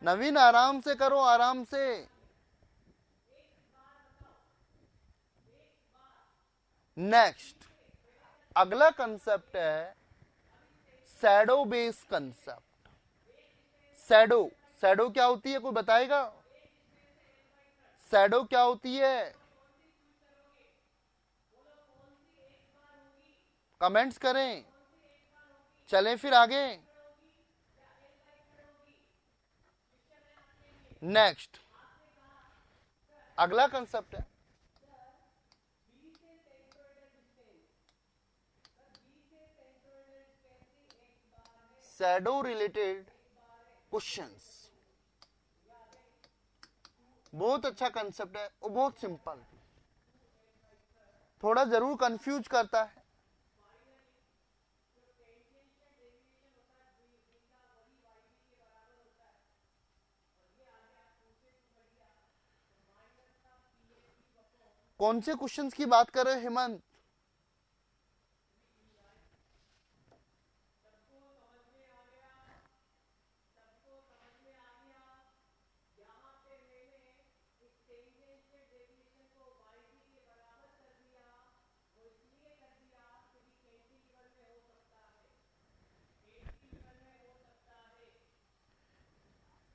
नवीन आराम से करो, आराम से। नेक्स्ट, अगला कंसेप्ट है shadow base concept. Shadow, shadow क्या होती है, कोई बताएगा? शैडो क्या होती है? कमेंट्स करें, चलें फिर आगे। नेक्स्ट, अगला कंसेप्ट है शैडो रिलेटेड क्वेश्चंस। बहुत अच्छा कंसेप्ट है और बहुत सिंपल, थोड़ा जरूर कंफ्यूज करता है। कौन से क्वेश्चंस की बात कर रहे हो हेमंत?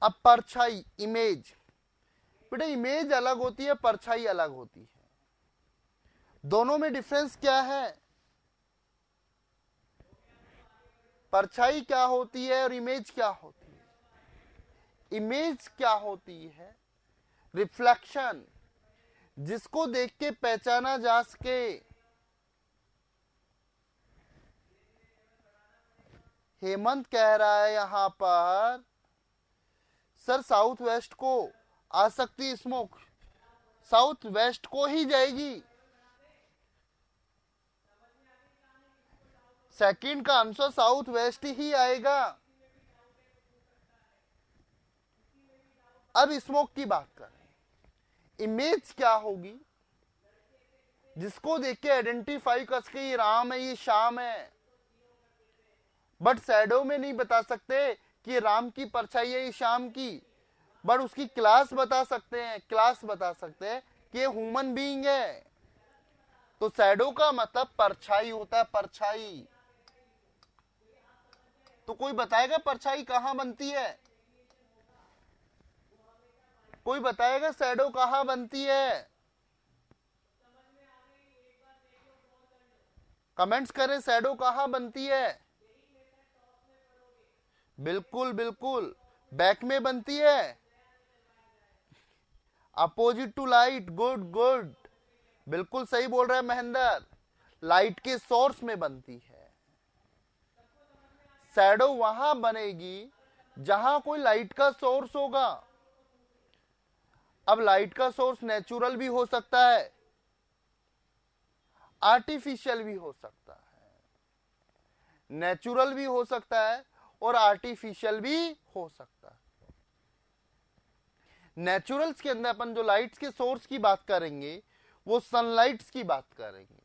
अब परछाई, इमेज, बेटा इमेज अलग होती है, परछाई अलग होती है। दोनों में डिफरेंस क्या है? परछाई क्या होती है और इमेज क्या होती है? इमेज क्या होती है? रिफ्लेक्शन, जिसको देख के पहचाना जा सके। हेमंत कह रहा है यहां पर सर साउथ वेस्ट को आ सकती स्मोक, साउथ वेस्ट को ही जाएगी। सेकंड का आंसर साउथ वेस्ट ही आएगा। अब स्मोक की बात करें, इमेज क्या होगी? जिसको देख के आइडेंटिफाई कर सके ये राम है, ये श्याम है। बट शैडो में नहीं बता सकते कि राम की परछाई है, ये श्याम की, बट उसकी क्लास बता सकते हैं, क्लास बता सकते हैं कि ये ह्यूमन बीइंग है। तो शैडो का मतलब परछाई होता है, परछाई। तो कोई बताएगा परछाई कहां बनती है? कोई बताएगा शैडो कहां बनती है? कमेंट्स करें, शैडो कहां बनती है? बिल्कुल बिल्कुल, बैक में बनती है, opposite to light. Good good, बिल्कुल सही बोल रहा है महेंद्र, लाइट के सोर्स में बनती है। शैडो वहां बनेगी जहां कोई लाइट का सोर्स होगा। अब लाइट का सोर्स नेचुरल भी हो सकता है, आर्टिफिशियल भी हो सकता है, नेचुरल भी हो सकता है और आर्टिफिशियल भी हो सकता है। नेचुरल्स के अंदर अपन जो लाइट्स के सोर्स की बात करेंगे वो सनलाइट्स की बात करेंगे।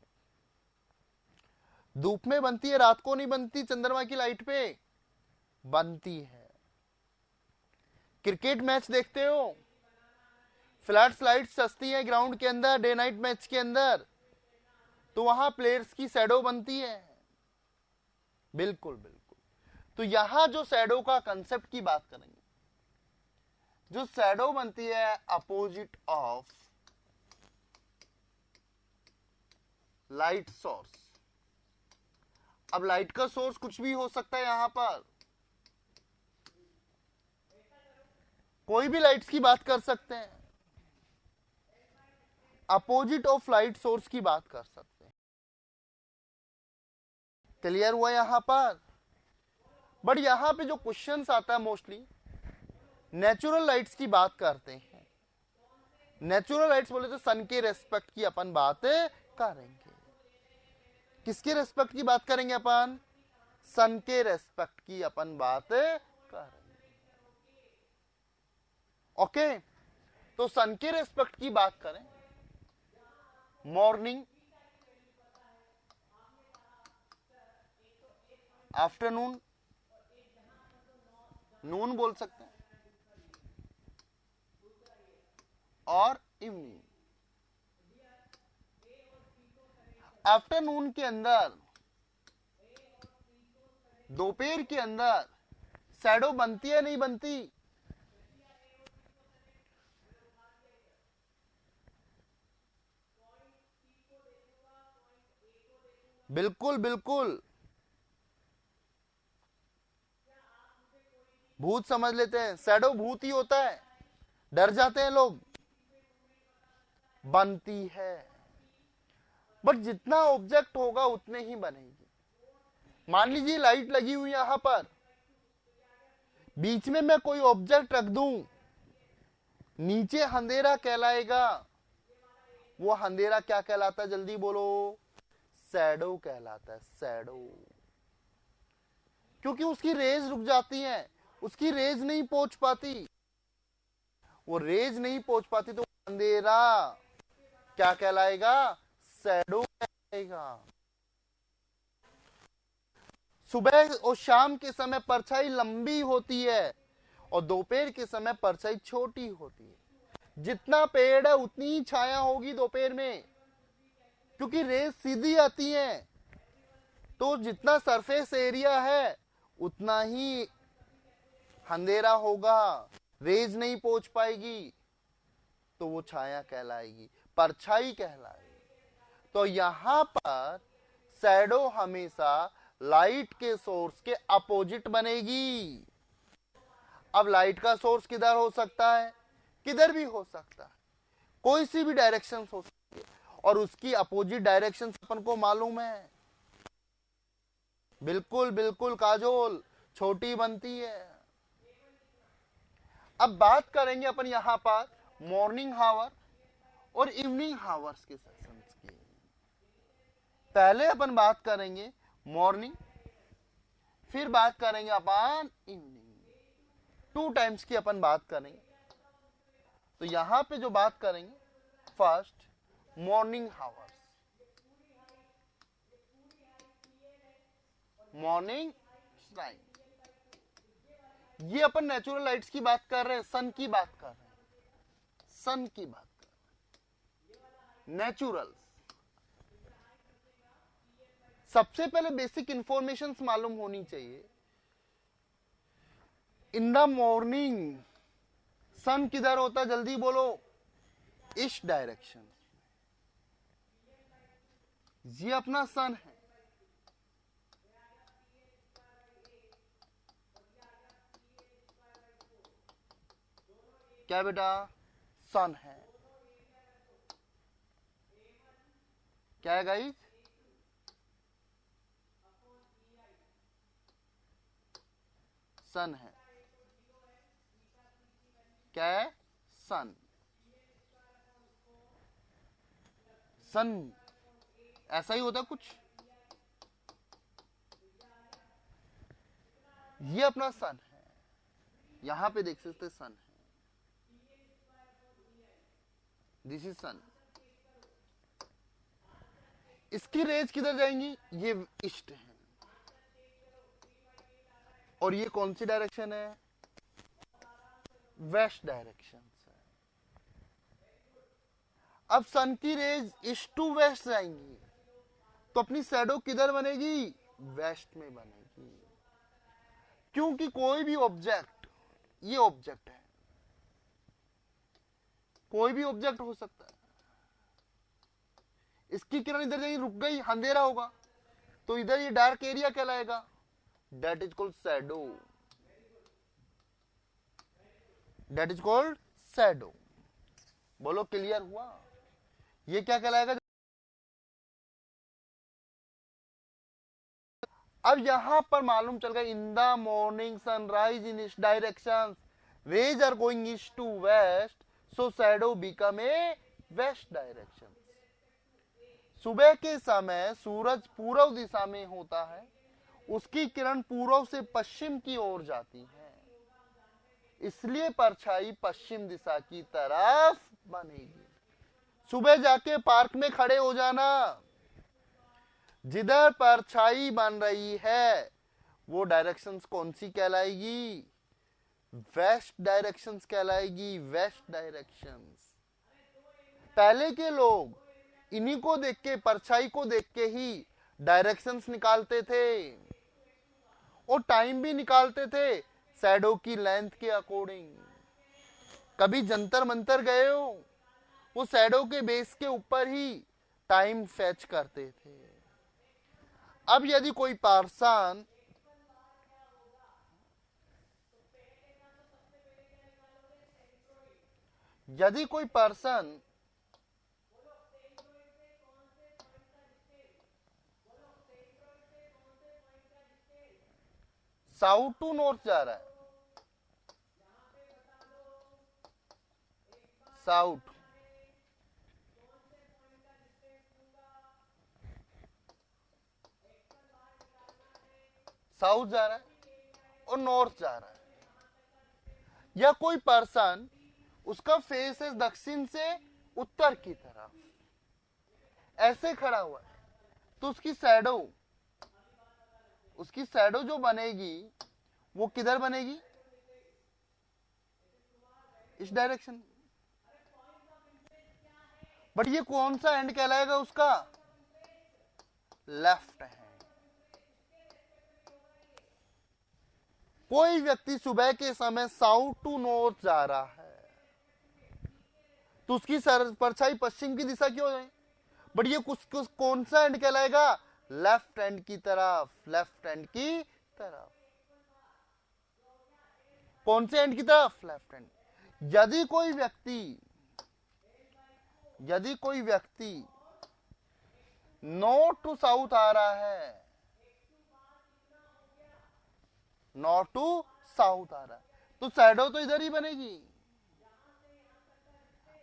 धूप में बनती है, रात को नहीं बनती, चंद्रमा की लाइट पे बनती है। क्रिकेट मैच देखते हो, फ्लैश लाइट्स सस्ती है ग्राउंड के अंदर, डे नाइट मैच के अंदर, तो वहां प्लेयर्स की शैडो बनती है। बिल्कुल बिल्कुल। तो यहां जो शैडो का कंसेप्ट की बात करेंगे, जो शैडो बनती है अपोजिट ऑफ लाइट सोर्स। अब लाइट का सोर्स कुछ भी हो सकता है, यहां पर कोई भी लाइट्स की बात कर सकते हैं, अपोजिट ऑफ लाइट सोर्स की बात कर सकते हैं। क्लियर हुआ यहां पर? बट यहां पे जो क्वेश्चंस आता है मोस्टली नेचुरल लाइट्स की बात करते हैं। नेचुरल लाइट्स बोले तो सन के रेस्पेक्ट की अपन बात करेंगे। किसके रेस्पेक्ट की बात करेंगे अपन? सन के रेस्पेक्ट की अपन बात कर रही है। ओके, तो सन के रेस्पेक्ट की बात करें, मॉर्निंग, आफ्टरनून, नून बोल सकते हैं, और इवनिंग। आफ्टरनून के अंदर, दोपहर के अंदर शैडो बनती है नहीं बनती? बिल्कुल बिल्कुल, भूत समझ लेते हैं, शैडो भूत ही होता है, डर जाते हैं लोग, बनती है, बट जितना ऑब्जेक्ट होगा उतने ही बनेगी। मान लीजिए लाइट लगी हुई यहां पर, बीच में मैं कोई ऑब्जेक्ट रख दूं, नीचे अंधेरा कहलाएगा। वो अंधेरा क्या कहलाता है, जल्दी बोलो? शैडो कहलाता है, शैडो। क्योंकि उसकी रेज रुक जाती हैं, उसकी रेज नहीं पहुंच पाती, वो रेज नहीं पहुंच पाती, तो अंधेरा क्या कहलाएगा? शैडो कहलाएगा। सुबह और शाम के समय परछाई लंबी होती है और दोपहर के समय परछाई छोटी होती है। जितना पेड़ है उतनी ही छाया होगी दोपहर में, क्योंकि रेज सीधी आती है, तो जितना सरफेस एरिया है उतना ही अंधेरा होगा, रेज नहीं पहुंच पाएगी, तो वो छाया कहलाएगी, परछाई कहलाएगी। तो यहां पर शैडो हमेशा लाइट के सोर्स के अपोजिट बनेगी। अब लाइट का सोर्स किधर हो सकता है? किधर भी हो सकता है, कोई सी भी डायरेक्शन हो सकती है, और उसकी अपोजिट डायरेक्शन अपन को मालूम है। बिल्कुल बिल्कुल काजोल, छोटी बनती है। अब बात करेंगे अपन यहां पर मॉर्निंग हावर और इवनिंग हावर्स के सेशंस की। पहले अपन बात करेंगे मॉर्निंग, फिर बात करेंगे अपन इवनिंग, 2 टाइम्स की अपन बात करेंगे। तो यहां पे जो बात करेंगे, first morning hours, morning time. ये अपन नेचुरल लाइट्स की बात कर रहे हैं, सन की बात कर रहे हैं, सन की बात कर रहे हैं, नेचुरल। सबसे पहले बेसिक इंफॉर्मेशन मालूम होनी चाहिए। इन द मॉर्निंग सन किधर होता है, जल्दी बोलो? इस डायरेक्शन। ये अपना सन है, क्या बेटा? सन है, क्या है गाइस? सन है, क्या है? सन। सन ऐसा ही होता कुछ, ये अपना सन है, यहां पे देख सकते सन है, दिस इज सन। इसकी रेज किधर जाएंगी? ये ईस्ट है, और ये कौन सी डायरेक्शन है? वेस्ट डायरेक्शन है। अब सन की रेज ईस्ट टू वेस्ट जाएंगी, तो अपनी शैडो किधर बनेगी? वेस्ट में बनेगी। क्योंकि कोई भी ऑब्जेक्ट, ये ऑब्जेक्ट है, कोई भी ऑब्जेक्ट हो सकता है, इसकी किरण इधर जाएगी, रुक गई, अंधेरा होगा, तो इधर ये डार्क एरिया कहलाएगा, that is called shadow, that is called shadow. बोलो क्लियर हुआ? ये क्या कहलाएगा? अब यहां पर मालूम चल गया, in the morning sunrise in east direction, rays are going east to west, so shadow become a west direction. सुबह के समय सूरज पूर्व दिशा में होता है, उसकी किरण पूर्व से पश्चिम की ओर जाती है, इसलिए परछाई पश्चिम दिशा की तरफ बनेगी। सुबह जाके पार्क में खड़े हो जाना, जिधर परछाई बन रही है वो डायरेक्शंस कौन सी कहलाएगी? वेस्ट डायरेक्शंस कहलाएगी, वेस्ट डायरेक्शंस। पहले के लोग इन्हीं को देख के, परछाई को देख के ही डायरेक्शंस निकालते थे और टाइम भी निकालते थे शैडो की लेंथ के अकॉर्डिंग। कभी जंतर मंतर गए हो? वो शैडो के बेस के ऊपर ही टाइम फैच करते थे। अब यदि कोई पर्सन साउथ टू नॉर्थ जा रहा है, साउथ, साउथ जा रहा है और नॉर्थ जा रहा है, या कोई पर्सन उसका फेस है दक्षिण से उत्तर की तरफ ऐसे खड़ा हुआ है, तो उसकी शैडो जो बनेगी वो किधर बनेगी? इस डायरेक्शन। बट ये कौन सा एंड कहलाएगा उसका? Left hand. कोई व्यक्ति सुबह के समय साउथ टू नॉर्थ जा रहा है तो उसकी परछाई पश्चिम की दिशा क्यों है? बट ये कुछ कौन सा एंड कहलाएगा? लेफ्ट हैंड की तरफ, लेफ्ट हैंड की तरफ। कौन से एंड की तरफ? Left hand. यदि कोई व्यक्ति नॉर्थ टू साउथ आ रहा है, नॉर्थ टू साउथ आ रहा है, तो शैडो तो इधर ही बनेगी।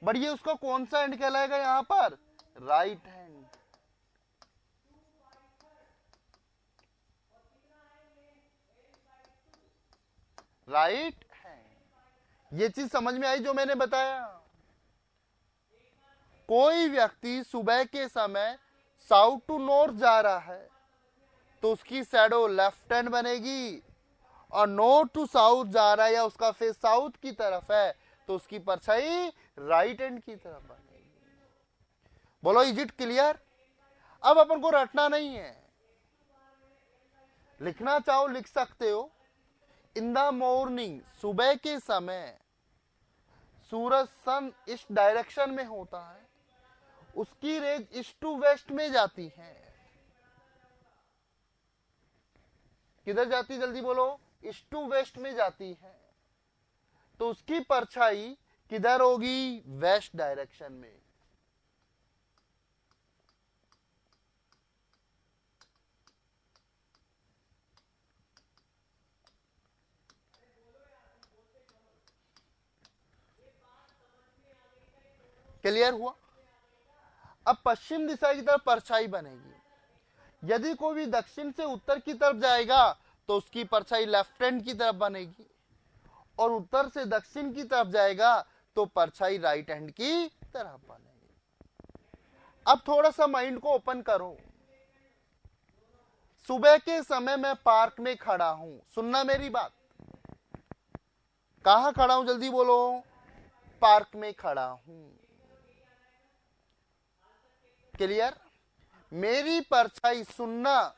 बट ये उसका कौन सा एंड कहलाएगा यहां पर? Right hand. Right hand. ये चीज समझ में आई जो मैंने बताया? कोई व्यक्ति सुबह के समय साउथ टू नॉर्थ जा रहा है तो उसकी शैडो लेफ्ट हैंड बनेगी, और नॉर्थ टू साउथ जा रहा है या उसका फेस साउथ की तरफ है तो उसकी परछाई राइट हैंड की तरफ बनेगी। बोलो, इज इट क्लियर? अब अपन को रटना नहीं है, लिखना चाहो लिख सकते हो। इन द मॉर्निंग, सुबह के समय सूरज सन इस डायरेक्शन में होता है, उसकी रेज ईस्ट टू वेस्ट में जाती है। किधर जाती? जल्दी बोलो। ईस्ट टू वेस्ट में जाती है, तो उसकी परछाई किधर होगी? वेस्ट डायरेक्शन में। क्लियर हुआ? अब पश्चिम दिशा की तरफ परछाई बनेगी। यदि कोई भी दक्षिण से उत्तर की तरफ जाएगा तो उसकी परछाई लेफ्ट हैंड की तरफ बनेगी, और उत्तर से दक्षिण की तरफ जाएगा तो परछाई राइट हैंड की तरफ बनेगी। अब थोड़ा सा माइंड को ओपन करो। सुबह के समय मैं पार्क में खड़ा हूं, सुनना मेरी बात। कहां खड़ा हूं? जल्दी बोलो। पार्क में खड़ा हूं। क्लियर? मेरी परछाई, सुनना,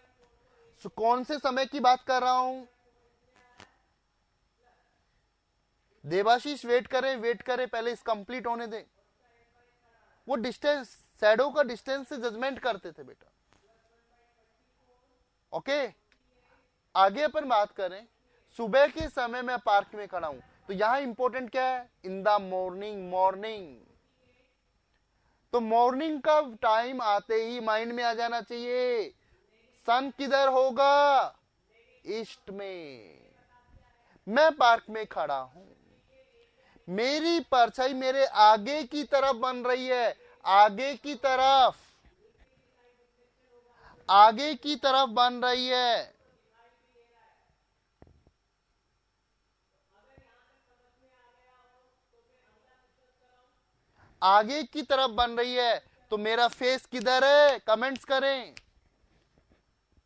कौन से समय की बात कर रहा हूं? देवाशीष वेट करें, पहले इस कंप्लीट होने दें। वो डिस्टेंस, शैडो का डिस्टेंस से जजमेंट करते थे बेटा। ओके, आगे अपन बात करें। सुबह के समय मैं पार्क में खड़ा हूं, तो यहां इंपॉर्टेंट क्या है? इन द मॉर्निंग, मॉर्निंग। तो मॉर्निंग का टाइम आते ही माइंड में आ जाना चाहिए सन किधर होगा? ईस्ट में। मैं पार्क में खड़ा हूं, मेरी परछाई मेरे आगे की तरफ बन रही है, आगे की तरफ, आगे की तरफ बन रही है। आगे की तरफ बन रही है तो मेरा फेस किधर है, कमेंट्स करें।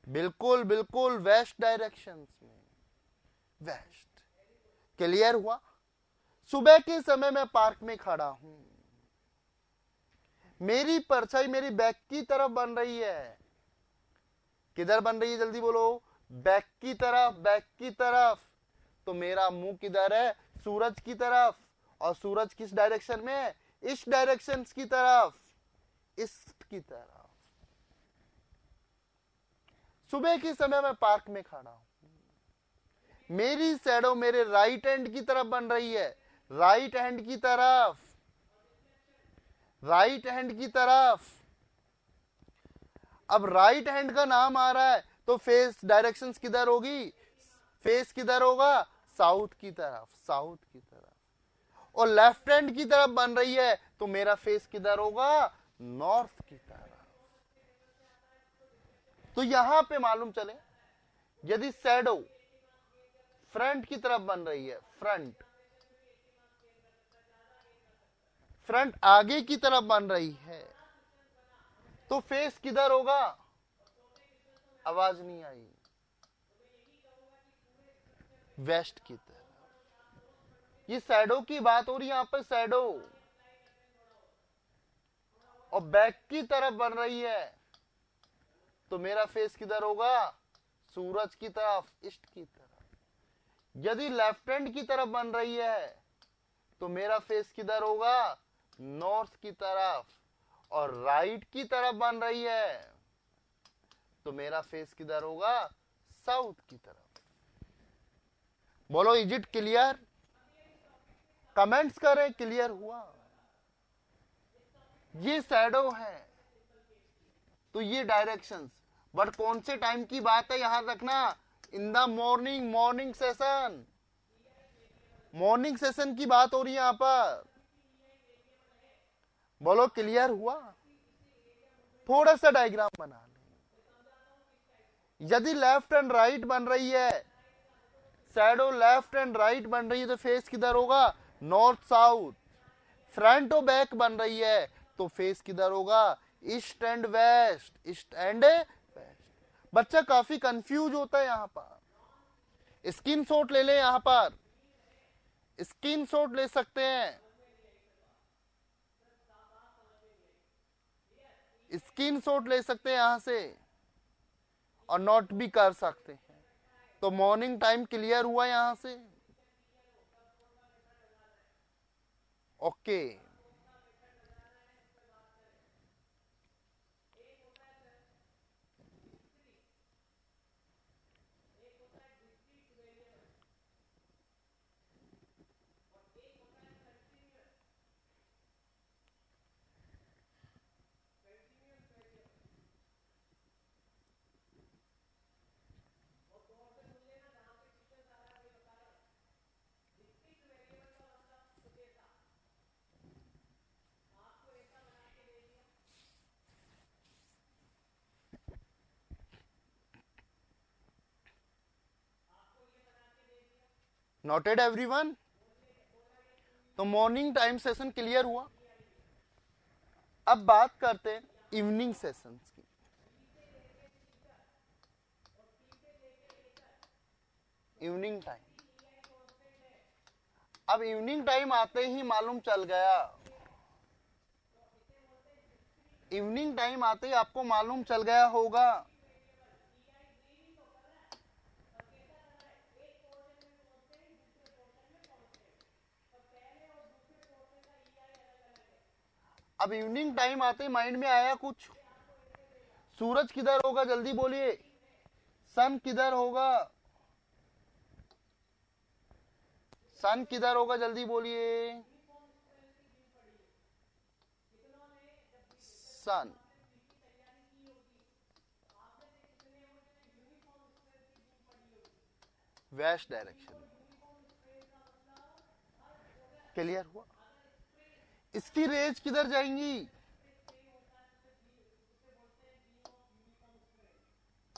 बिल्कुल बिल्कुल वेस्ट डायरेक्शन में, वेस्ट। क्लियर हुआ? सुबह के समय मैं पार्क में खड़ा हूं, मेरी परछाई मेरी बैक की तरफ बन रही है। किधर बन रही है, जल्दी बोलो। बैक की तरफ, बैक की तरफ। तो मेरा मुंह किधर है, सूरज की तरफ। और सूरज किस डायरेक्शन में है, इस डायरेक्शन की तरफ, ईस्ट की तरफ। सुबह के समय मैं पार्क में खड़ा हूं, मेरी शैडो मेरे राइट हैंड की तरफ बन रही है, राइट हैंड की तरफ, राइट हैंड की तरफ। अब राइट हैंड का नाम आ रहा है तो फेस डायरेक्शंस किधर होगी, फेस किधर होगा, साउथ की तरफ, साउथ की तरफ। और लेफ्ट हैंड की तरफ बन रही है तो मेरा फेस किधर होगा, नॉर्थ की तरफ। तो यहां पे मालूम चले, यदि शैडो फ्रंट की तरफ बन रही है, फ्रंट, फ्रंट आगे की तरफ बन रही है तो फेस किधर होगा, आवाज नहीं आई, वेस्ट की तरफ। ये शैडो की बात हो रही है यहां पर, शैडो। और बैक की तरफ बन रही है तो मेरा फेस किधर होगा, सूरज की तरफ, ईस्ट की तरफ। यदि लेफ्ट हैंड की तरफ बन रही है तो मेरा फेस किधर होगा, नॉर्थ की तरफ। और राइट की तरफ बन रही है तो मेरा फेस किधर होगा, साउथ की तरफ। बोलो इज इट क्लियर? कमेंट्स करें क्लियर हुआ। ये शैडो है तो ये डायरेक्शंस, बट कौन से टाइम की बात है यहां रखना, इन the morning, morning session, morning session की बात हो रही है यहां पर। बोलो क्लियर हुआ? थोड़ा सा डायग्राम बना लें। यदि लेफ्ट एंड राइट बन रही है, शैडो लेफ्ट एंड राइट बन रही है तो फेस किधर होगा, नॉर्थ साउथ। फ्रंट और बैक बन रही है तो फेस किधर होगा, east and west, east and west. बच्चा काफी कंफ्यूज होता है यहां पर। स्क्रीन शॉट ले ले, यहां पर स्क्रीन शॉट ले सकते हैं, स्क्रीन शॉट ले सकते हैं यहां से, और नोट भी कर सकते हैं। तो मॉर्निंग टाइम क्लियर हुआ यहां से, ओके। Noted everyone? तो मॉर्निंग टाइम सेशन क्लियर हुआ। अब बात करते हैं इवनिंग सेशंस की। इवनिंग टाइम, अब इवनिंग टाइम आते ही मालूम चल गया, इवनिंग टाइम आते ही आपको मालूम चल गया होगा अब इवनिंग टाइम आते ही माइंड में आया कुछ, सूरज किधर होगा, जल्दी बोलिए, सन किधर होगा, सन किधर होगा, जल्दी बोलिए, सन वेस्ट डायरेक्शन। क्लियर हुआ? इसकी रेज किधर जाएंगी,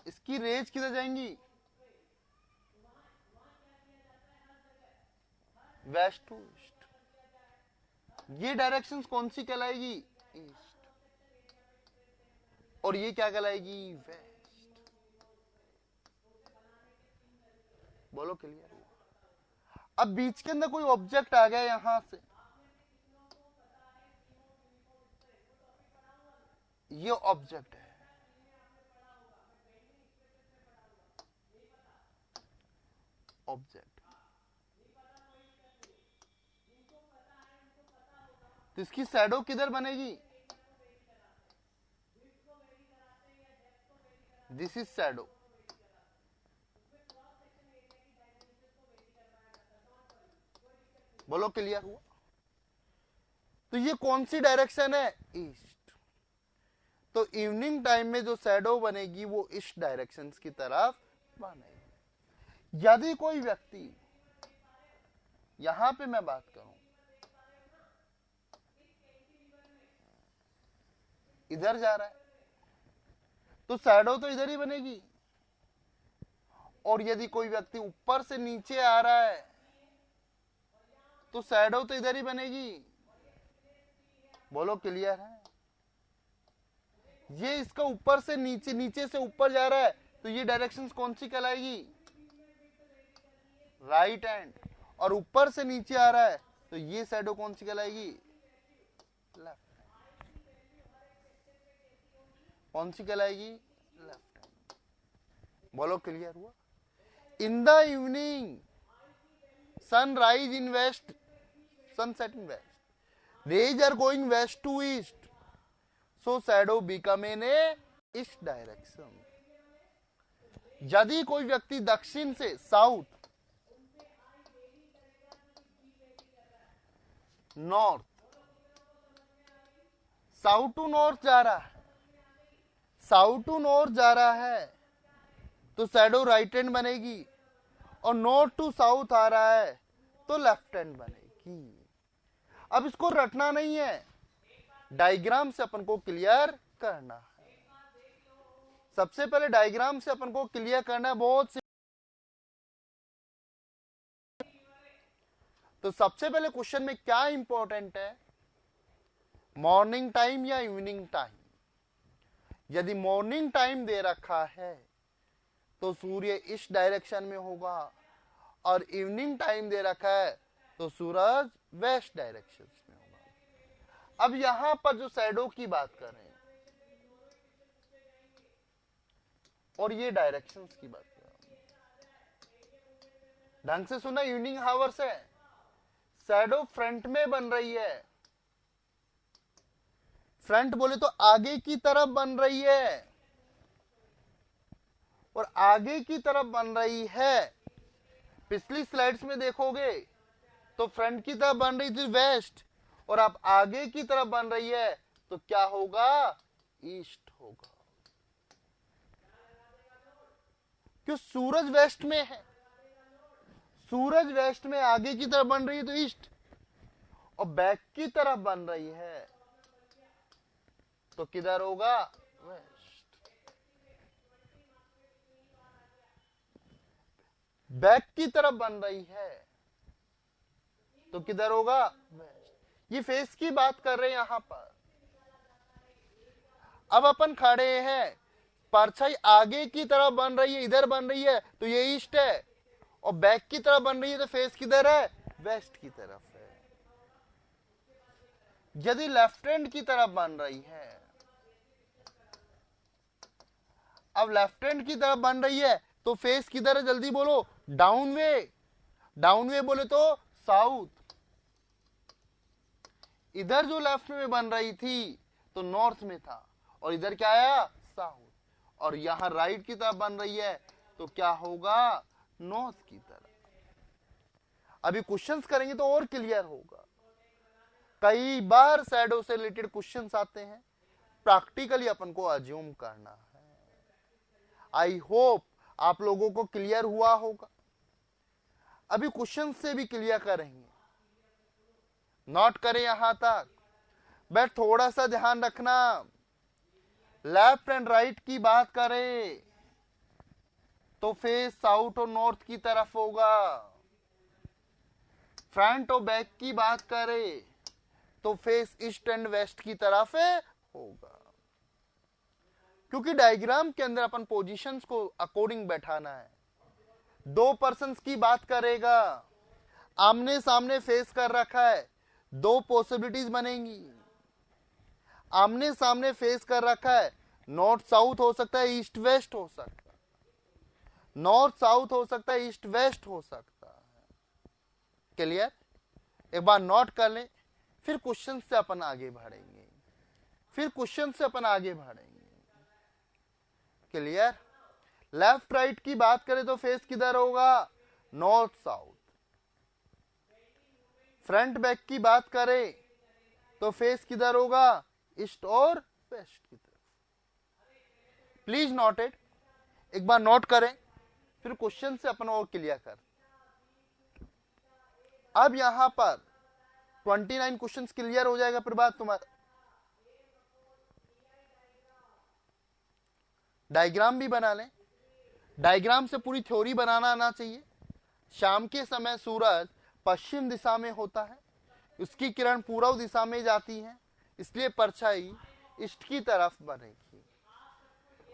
इसकी रेज किधर जाएंगी, वेस्ट टू ईस्ट, ये डायरेक्शंस कौन सी कहलाएगी? ईस्ट। और ये क्या कहलाएगी? वेस्ट। बोलो क्लियर हुआ? अब बीच के अंदर कोई ऑब्जेक्ट आ गया यहां से, ये ऑब्जेक्ट है, ऑब्जेक्ट, तो इसकी शैडो किधर बनेगी? This is shadow. बोलो क्लियर हुआ? तो ये कौन सी डायरेक्शन है? ईस्ट। तो इवनिंग टाइम में जो शैडो बनेगी वो इस डायरेक्शन की तरफ बनेगी। यदि कोई व्यक्ति, यहां पे मैं बात करूं, इधर जा रहा है तो शैडो तो इधर ही बनेगी, और यदि कोई व्यक्ति ऊपर से नीचे आ रहा है तो शैडो तो इधर ही बनेगी। बोलो क्लियर है? ये इसका ऊपर से नीचे, नीचे से ऊपर जा रहा है, तो ये डायरेक्शन कौन सी कहलाएगी? Right hand. और ऊपर से नीचे आ रहा है तो ये शैडो कौन सी कहलाएगी? लेफ्ट। कौन सी कहलाएगी? Left hand. बोलो क्लियर हुआ? In the evening sunrise in west, sunset in west, rays are going west to east, so shadow become in a east direction. यदि कोई व्यक्ति दक्षिण से south, north, south to north जा रहा है, साउथ टू नॉर्थ जा रहा है तो शैडो राइट हैंड बनेगी, और नॉर्थ टू साउथ आ रहा है तो लेफ्ट हैंड बनेगी। अब इसको रटना नहीं है, डायग्राम से अपन को क्लियर करना है। सबसे पहले डायग्राम से अपन को क्लियर करना है, बहुत तो सबसे पहले क्वेश्चन में क्या इंपॉर्टेंट है? मॉर्निंग टाइम या इवनिंग टाइम? यदि मॉर्निंग टाइम दे रखा है तो सूर्य इस डायरेक्शन में होगा, और इवनिंग टाइम दे रखा है तो सूरज वेस्ट डायरेक्शन में होगा। अब यहां पर जो शैडो की बात कर रहे हैं और ये डायरेक्शंस की बात कर रहे हैं, ढंग से सुना, इवनिंग हावर्स है, शैडो फ्रंट में बन रही है। फ्रंट बोले तो आगे की तरफ बन रही है, और आगे की तरफ बन रही है। पिछली स्लाइड्स में देखोगे तो फ्रंट की तरफ बन रही थी वेस्ट, और अब आगे की तरफ बन रही है तो क्या होगा? ईस्ट होगा। क्यों? सूरज वेस्ट में है, सूरज वेस्ट में आगे की तरफ बन रही है तो ईस्ट, और बैक की तरफ बन रही है तो किधर होगा? वेस्ट। बैक की तरफ बन रही है तो किधर होगा? वेस्ट। ये फेस की बात कर रहे हैं यहां पर। अब अपन खड़े हैं, परछाई आगे की तरफ बन रही है, इधर बन रही है तो ये ईस्ट है, और बैक की तरफ बन रही है तो फेस किधर है? वेस्ट की तरफ है। यदि लेफ्ट हैंड की तरफ बन रही है, अब लेफ्ट हैंड की तरफ बन रही है तो फेस किधर है? जल्दी बोलो। डाउन वे। डाउन वे बोले तो साउथ। इधर जो लेफ्ट में बन रही थी तो नॉर्थ में था, और इधर क्या आया? साउथ। और यहां राइट की तरफ बन रही है तो क्या होगा? नॉर्थ की तरफ। अभी क्वेश्चंस करेंगे तो और क्लियर होगा। कई बार शैडो से रिलेटेड क्वेश्चंस आते हैं, प्रैक्टिकली अपन को अज्यूम करना है। आई होप आप लोगों को क्लियर हुआ होगा। अभी क्वेश्चन से भी क्लियर करेंगे, नोट करें यहां तक, बट थोड़ा सा ध्यान रखना, लेफ्ट एंड राइट की बात करें तो फेस साउथ और नॉर्थ की तरफ होगा। फ्रंट और बैक की बात करें तो फेस ईस्ट एंड वेस्ट की तरफ होगा, क्योंकि डायग्राम के अंदर अपन पोजीशंस को अकॉर्डिंग बैठाना है। दो पर्सन्स की बात करेगा, आमने सामने फेस कर रखा है, दो पॉसिबिलिटीज बनेंगी। आमने सामने फेस कर रखा है, नॉर्थ साउथ हो सकता है, ईस्ट वेस्ट हो सकता है, नॉर्थ साउथ हो सकता है, ईस्ट वेस्ट हो सकता है। क्लियर? एक बार नोट कर लें, फिर क्वेश्चन से अपन आगे बढ़ेंगे, फिर क्वेश्चन से अपन आगे बढ़ेंगे। क्लियर? लेफ्ट राइट की बात करें तो फेस किधर होगा? North south. फ्रंट बैक की बात करें तो फेस किधर होगा? ईस्ट और वेस्ट की तरफ। प्लीज नोट इट, एक बार नोट करें, फिर क्वेश्चन से अपन और क्लियर कर। अब यहां पर 29 क्वेश्चंस क्लियर हो जाएगा, फिर बात तुम्हारा। डायग्राम भी बना लें, डायग्राम से पूरी थ्योरी बनाना आना चाहिए। शाम के समय सूरज पश्चिम दिशा में होता है, उसकी किरण पूर्व दिशा में जाती है, इसलिए परछाई ईस्ट की तरफ बनेगी।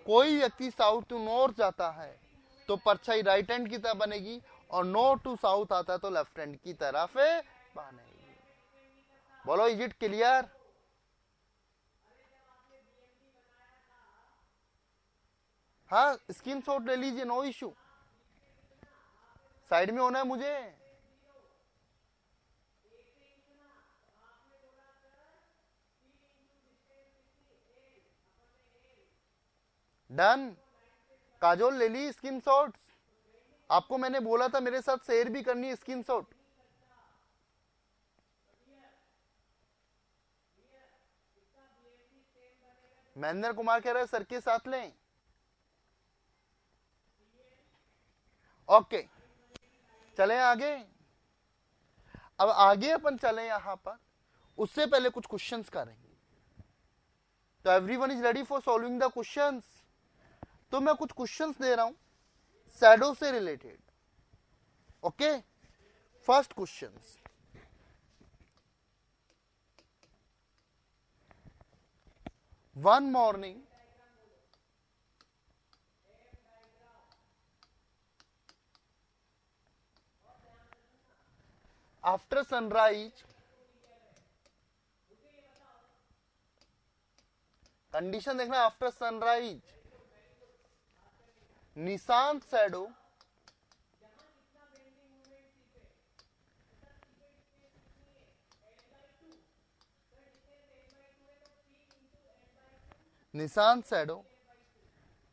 कोई व्यक्ति साउथ टू नॉर्थ जाता है तो परछाई राइट हैंड की तरफ बनेगी, और नॉर्थ टू साउथ आता है तो लेफ्ट हैंड की तरफ बनेगी। बोलो, इज इट क्लियर? हाँ, स्क्रीनशॉट ले लीजिए, नो इश्यू। साइड में होना है मुझे। डन। काजोल ले ली स्क्रीनशॉट्स। आपको मैंने बोला था मेरे साथ शेयर भी करनी है स्क्रीनशॉट। महेंद्र कुमार कह रहे हैं सर के साथ लें। ओके, चलें आगे। अब आगे अपन चलें यहां पर, उससे पहले कुछ क्वेश्चंस करेंगे। तो everyone is ready for solving the questions. तो मैं कुछ क्वेश्चंस दे रहा हूं शैडो से related. Okay, first questions. One morning, after sunrise, condition देखना, after sunrise Nishant shadow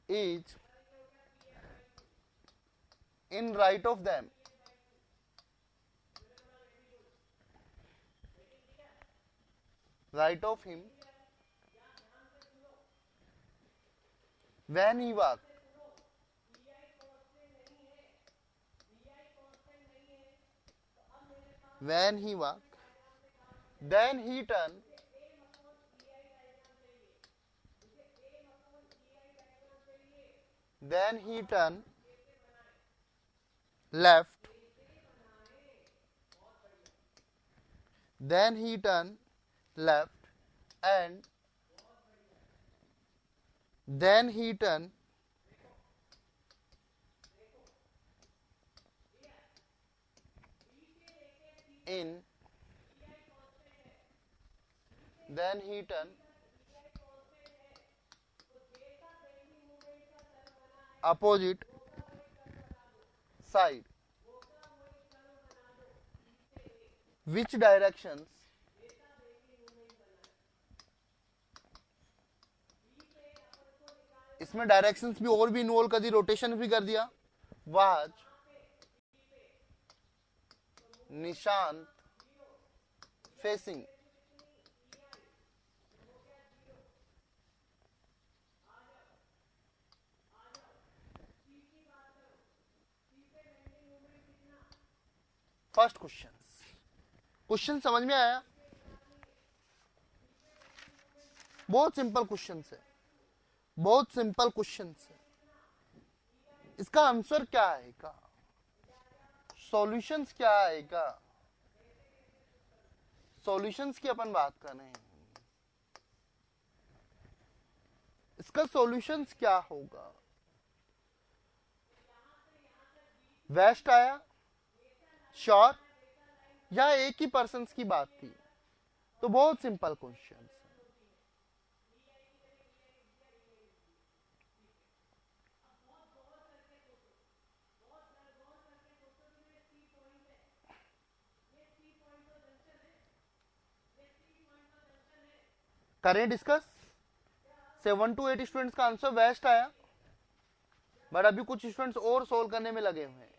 is in right of them. Right of him when he walked. When he walked, then he turned. Then he turned left. Then he turned left, and then he turned in. Then he turned opposite side. Which directions? इसमें directions भी और भी involve कर दी, rotation भी कर दिया। Was Nishant facing? First question समझ में आया? बहुत सिंपल क्वेश्चन है, बहुत सिंपल क्वेश्चन है। इसका आंसर क्या आएगा, सॉल्यूशंस क्या आएगा? सॉल्यूशंस की अपन बात कर रहे हैं, इसका सॉल्यूशंस क्या होगा? वेस्ट आया श्योर, या एक ही पर्सन की बात थी? तो बहुत सिंपल क्वेश्चन है। करें डिस्कस। 7 to 8 स्टूडेंट्स का आंसर वेस्ट आया, बट अभी कुछ स्टूडेंट्स और सोल्व करने में लगे हुए हैं।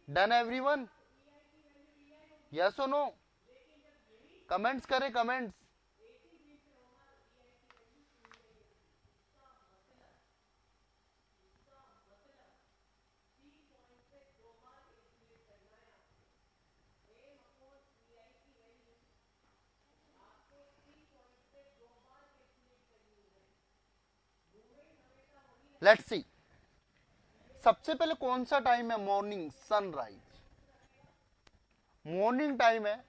Done everyone? यस और नो? कमेंट्स करें, कमेंट्स। लेट्स सी, सबसे पहले कौन सा टाइम है? मॉर्निंग, सनराइज, मॉर्निंग टाइम है,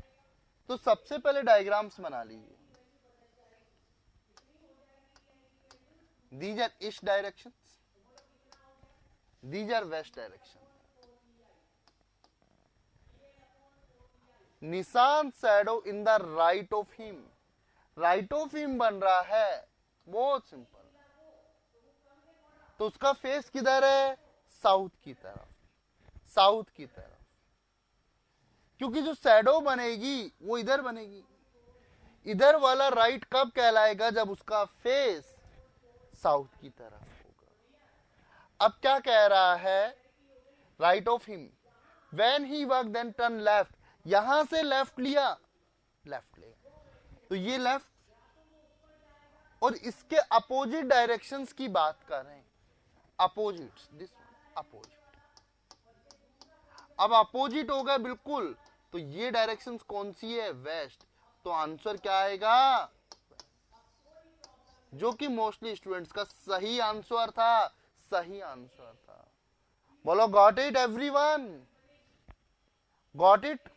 तो सबसे पहले डायग्राम्स बना लीजिए। These are east direction, these are west direction. निशान shadow in the right of him, right of him बन रहा है, बहुत सिंपल। तो उसका फेस किधर है? साउथ की तरफ, साउथ की तरफ, क्योंकि जो शैडो बनेगी वो इधर बनेगी। इधर वाला राइट कब कहलाएगा? जब उसका फेस साउथ की तरफ होगा। अब क्या कह रहा है? Right of him, when he work then turn left, यहां से लेफ्ट लिया, लेफ्ट लेगा, तो ये लेफ्ट, और इसके अपोजिट डायरेक्शंस की बात कर रहे हैं, अपोजिट, दिस अपोजिट। अब अपोजिट हो गया बिल्कुल, तो ये डायरेक्शंस कौन सी है? वेस्ट। तो आंसर क्या आएगा? जो कि मोस्टली स्टूडेंट्स का सही आंसर था, सही आंसर था। बोलो got it everyone? Got it?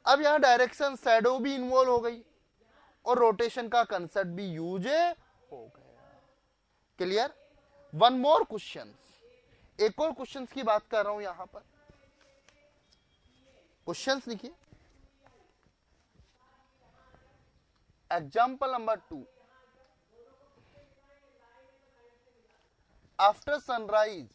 अब यहां डायरेक्शन शैडो भी इन्वॉल्व हो गई और रोटेशन का कंसेप्ट भी यूज हो गया। क्लियर? वन मोर क्वेश्चन, एक और क्वेश्चन की बात कर रहा हूं यहां पर। क्वेश्चंस लिखिए। Example number 2, after sunrise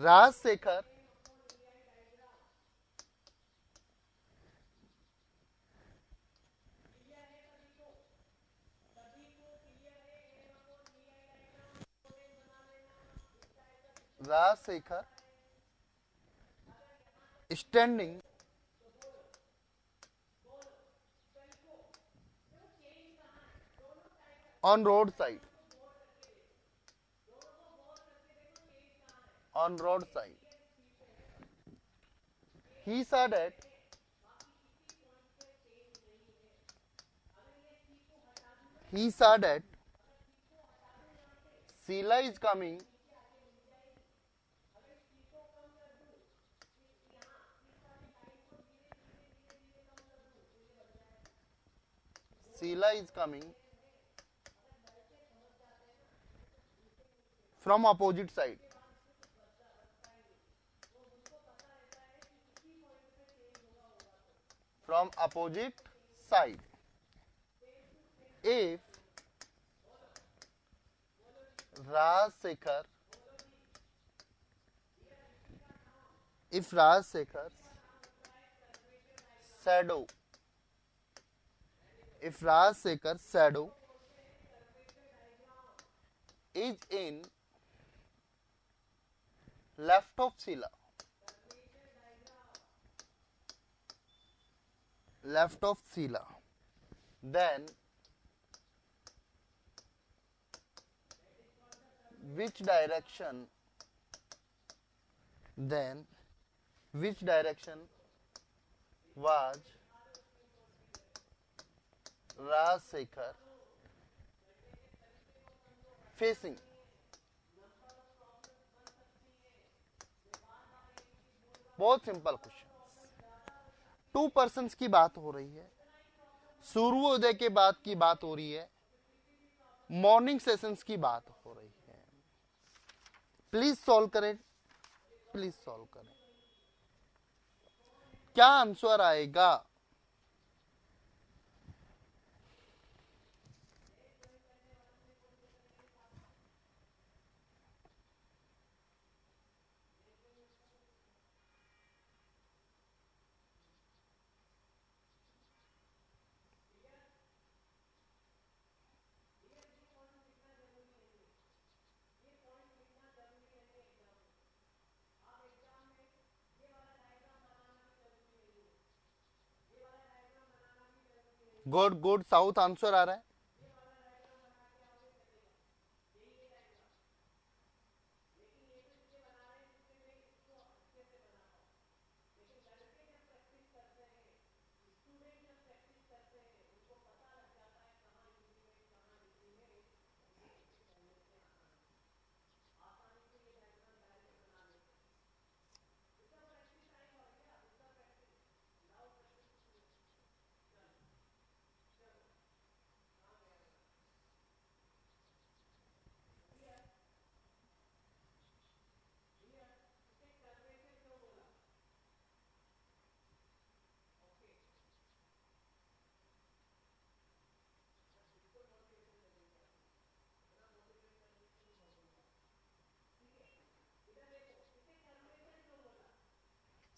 Rajshekhar standing on roadside, on roadside, he saw that Sheila is coming from opposite side, from opposite side. If Rajshekhar's shadow, if Rajshekhar's shadow is in left of Sheila, then which direction Then which direction was Rajsekhar facing? बहुत simple question. 2 persons की बात हो रही है, सूर्योदय के बाद की बात हो रही है, मॉर्निंग सेशंस की बात हो रही है। प्लीज सॉल्व करें, प्लीज सॉल्व करें। क्या आंसर आएगा? गुड गुड, साउथ आंसर आ रहा है।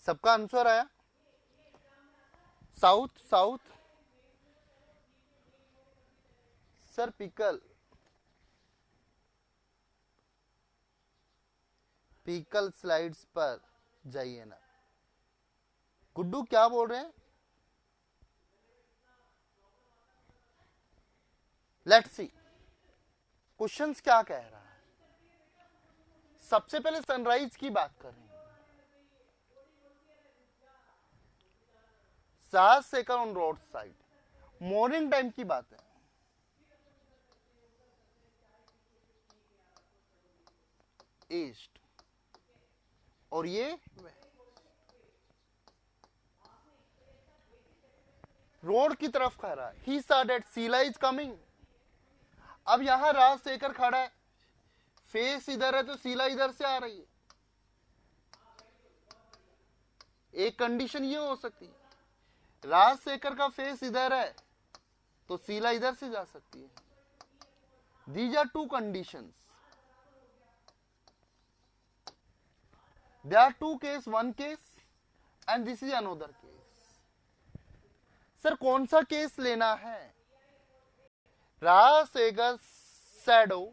सबका आंसर आया? South, south. Sir pickle, pickle slides पर जाइए ना। गुड्डू क्या बोल रहे हैं? लेट्स सी क्वेश्चंस क्या कह रहा है। सबसे पहले सनराइज की बात करें। Rajsekhar on road side, morning time की बात है। ईस्ट और ये रोड की तरफ खा रहा है। He saw that Sheila is coming। अब यहां राजशेखर खड़ा है, फेस इधर है तो शीला इधर से आ रही है। एक कंडीशन ये हो सकती है, राजशेखर का फेस इधर है तो शीला इधर से जा सकती है। These are 2 conditions. There are 2 case, 1 case and this is another case. Sir कौन सा केस लेना है? Rajshekhar shadow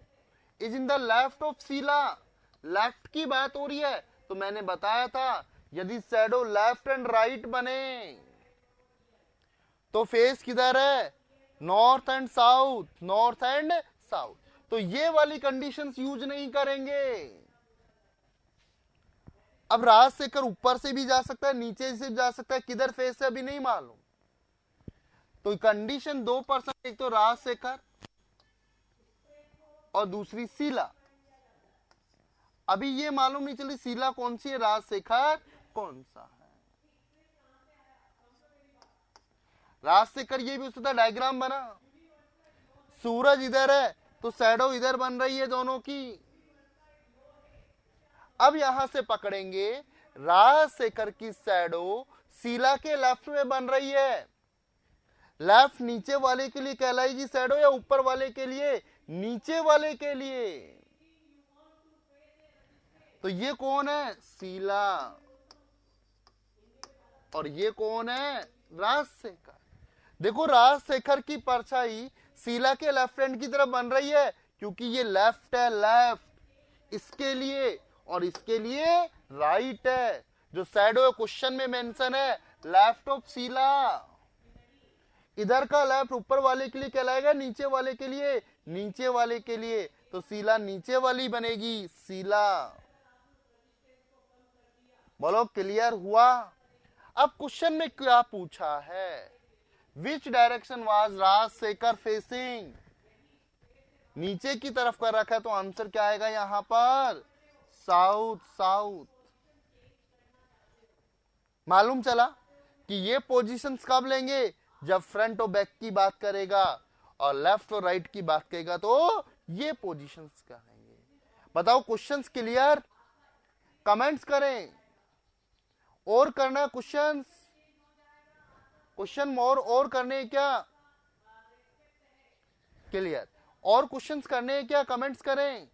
is in the left of Sheela. Left की बात हो रही है तो मैंने बताया था यदि शैडो लेफ्ट एंड राइट बने तो फेस किधर है? North and south, north and south. तो ये वाली कंडीशंस यूज नहीं करेंगे। अब राजशेखर ऊपर से भी जा सकता है, नीचे से जा सकता है, किधर फेस है अभी नहीं मालूम। तो कंडीशन 2%, एक तो राजशेखर और दूसरी शीला। अभी ये मालूम नहीं चली शीला कौन सी है, राजशेखर कौन सा है। राजशेखर ये भी उसका डायग्राम बना, सूरज इधर है तो शैडो इधर बन रही है दोनों की। अब यहां से पकड़ेंगे, राजशेखर की शैडो शीला के लेफ्ट में बन रही है। लेफ्ट नीचे वाले के लिए कहलाएगी शैडो या ऊपर वाले के लिए? नीचे वाले के लिए। तो ये कौन है? शीला। और ये कौन है? राजशेखर। देखो राजशेखर की परछाई शीला के लेफ्ट हैंड की तरफ बन रही है क्योंकि ये लेफ्ट है, लेफ्ट इसके लिए, और इसके लिए राइट है। जो शैडो क्वेश्चन में मेंशन है लेफ्ट ऑफ शीला। इधर का लेफ्ट ऊपर वाले के लिए कहलाएगा, नीचे वाले के लिए नीचे वाले के लिए। तो शीला नीचे वाली बनेगी, शीला। बोलो क्लियर हुआ। अब क्वेश्चन में क्या पूछा है, which direction was Rajshekhar facing, नीचे की तरफ कर रखा है तो आंसर क्या आएगा यहां पर, साउथ साउथ। मालूम चला कि ये पोजीशंस कब लेंगे, जब फ्रंट और बैक की बात करेगा और लेफ्ट और राइट की बात करेगा तो ये पोजीशंस कहेंगे। बताओ क्वेश्चंस क्लियर, कमेंट्स करें। और करना क्वेश्चंस, क्वेश्चन मोर और करने हैं क्या, क्लियर, और क्वेश्चंस करने हैं क्या, कमेंट्स करें।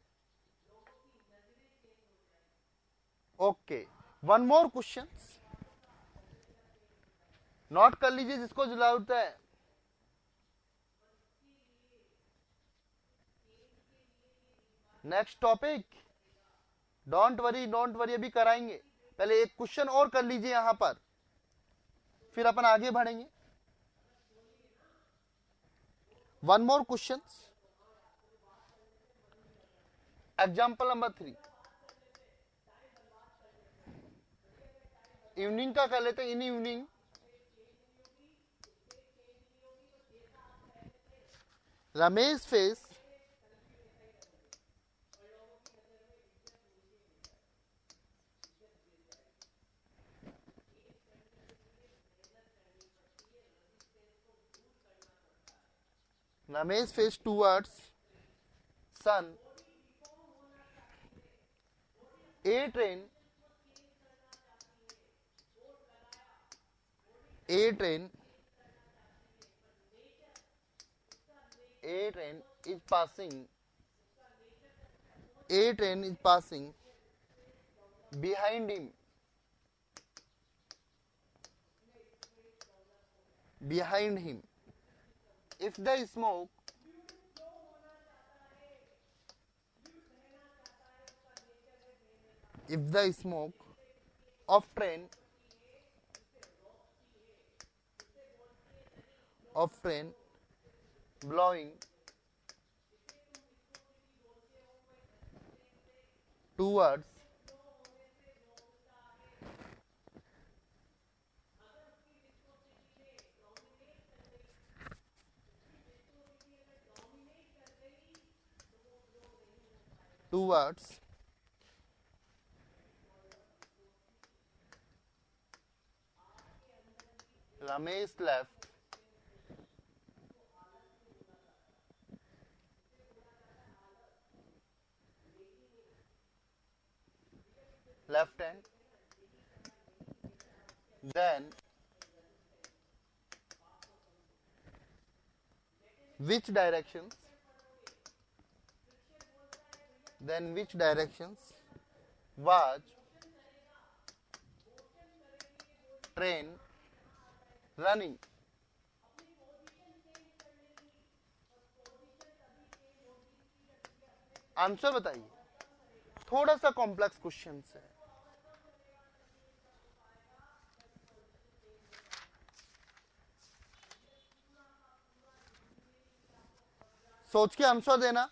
Okay, one more questions, note कर लीजिए जिसको जरूरत है। नेक्स्ट टॉपिक, डोंट वरी अभी कराएंगे, पहले एक क्वेश्चन और कर लीजिए यहां पर, फिर अपन आगे बढ़ेंगे। One more question, example number 3, evening का कर लेते हैं, in evening Ramesh face towards sun, a train a train a train is passing a train is passing behind him, behind him, if the smoke if the smoke of train blowing towards towards Ramesh left hand, then which directions was train running। Answer बताइए, थोड़ा सा complex question है। सोच के answer देना।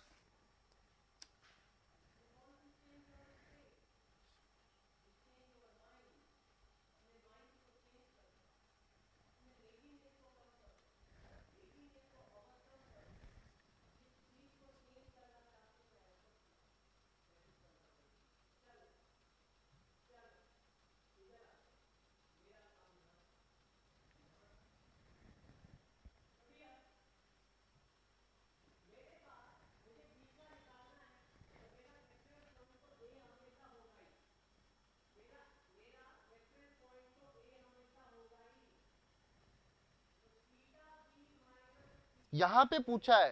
यहां पे पूछा है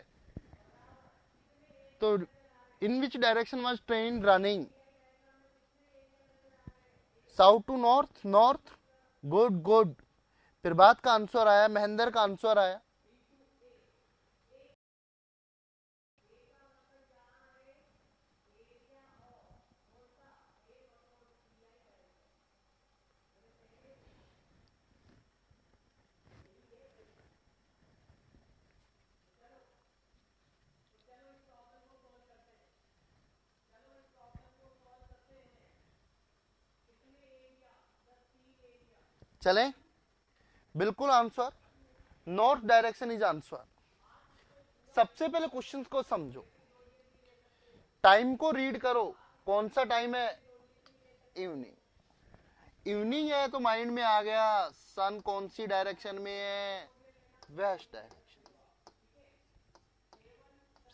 तो in which direction was train running, south to north, north, good good. फिर बात का आंसर आया, महेंद्र का आंसर आया। चलें, बिल्कुल answer, north direction is answer. सबसे पहले क्वेश्चंस को समझो, टाइम को रीड करो। कौन सा टाइम है? इवनिंग। इवनिंग है तो माइंड में आ गया सन कौन सी डायरेक्शन में है? West direction.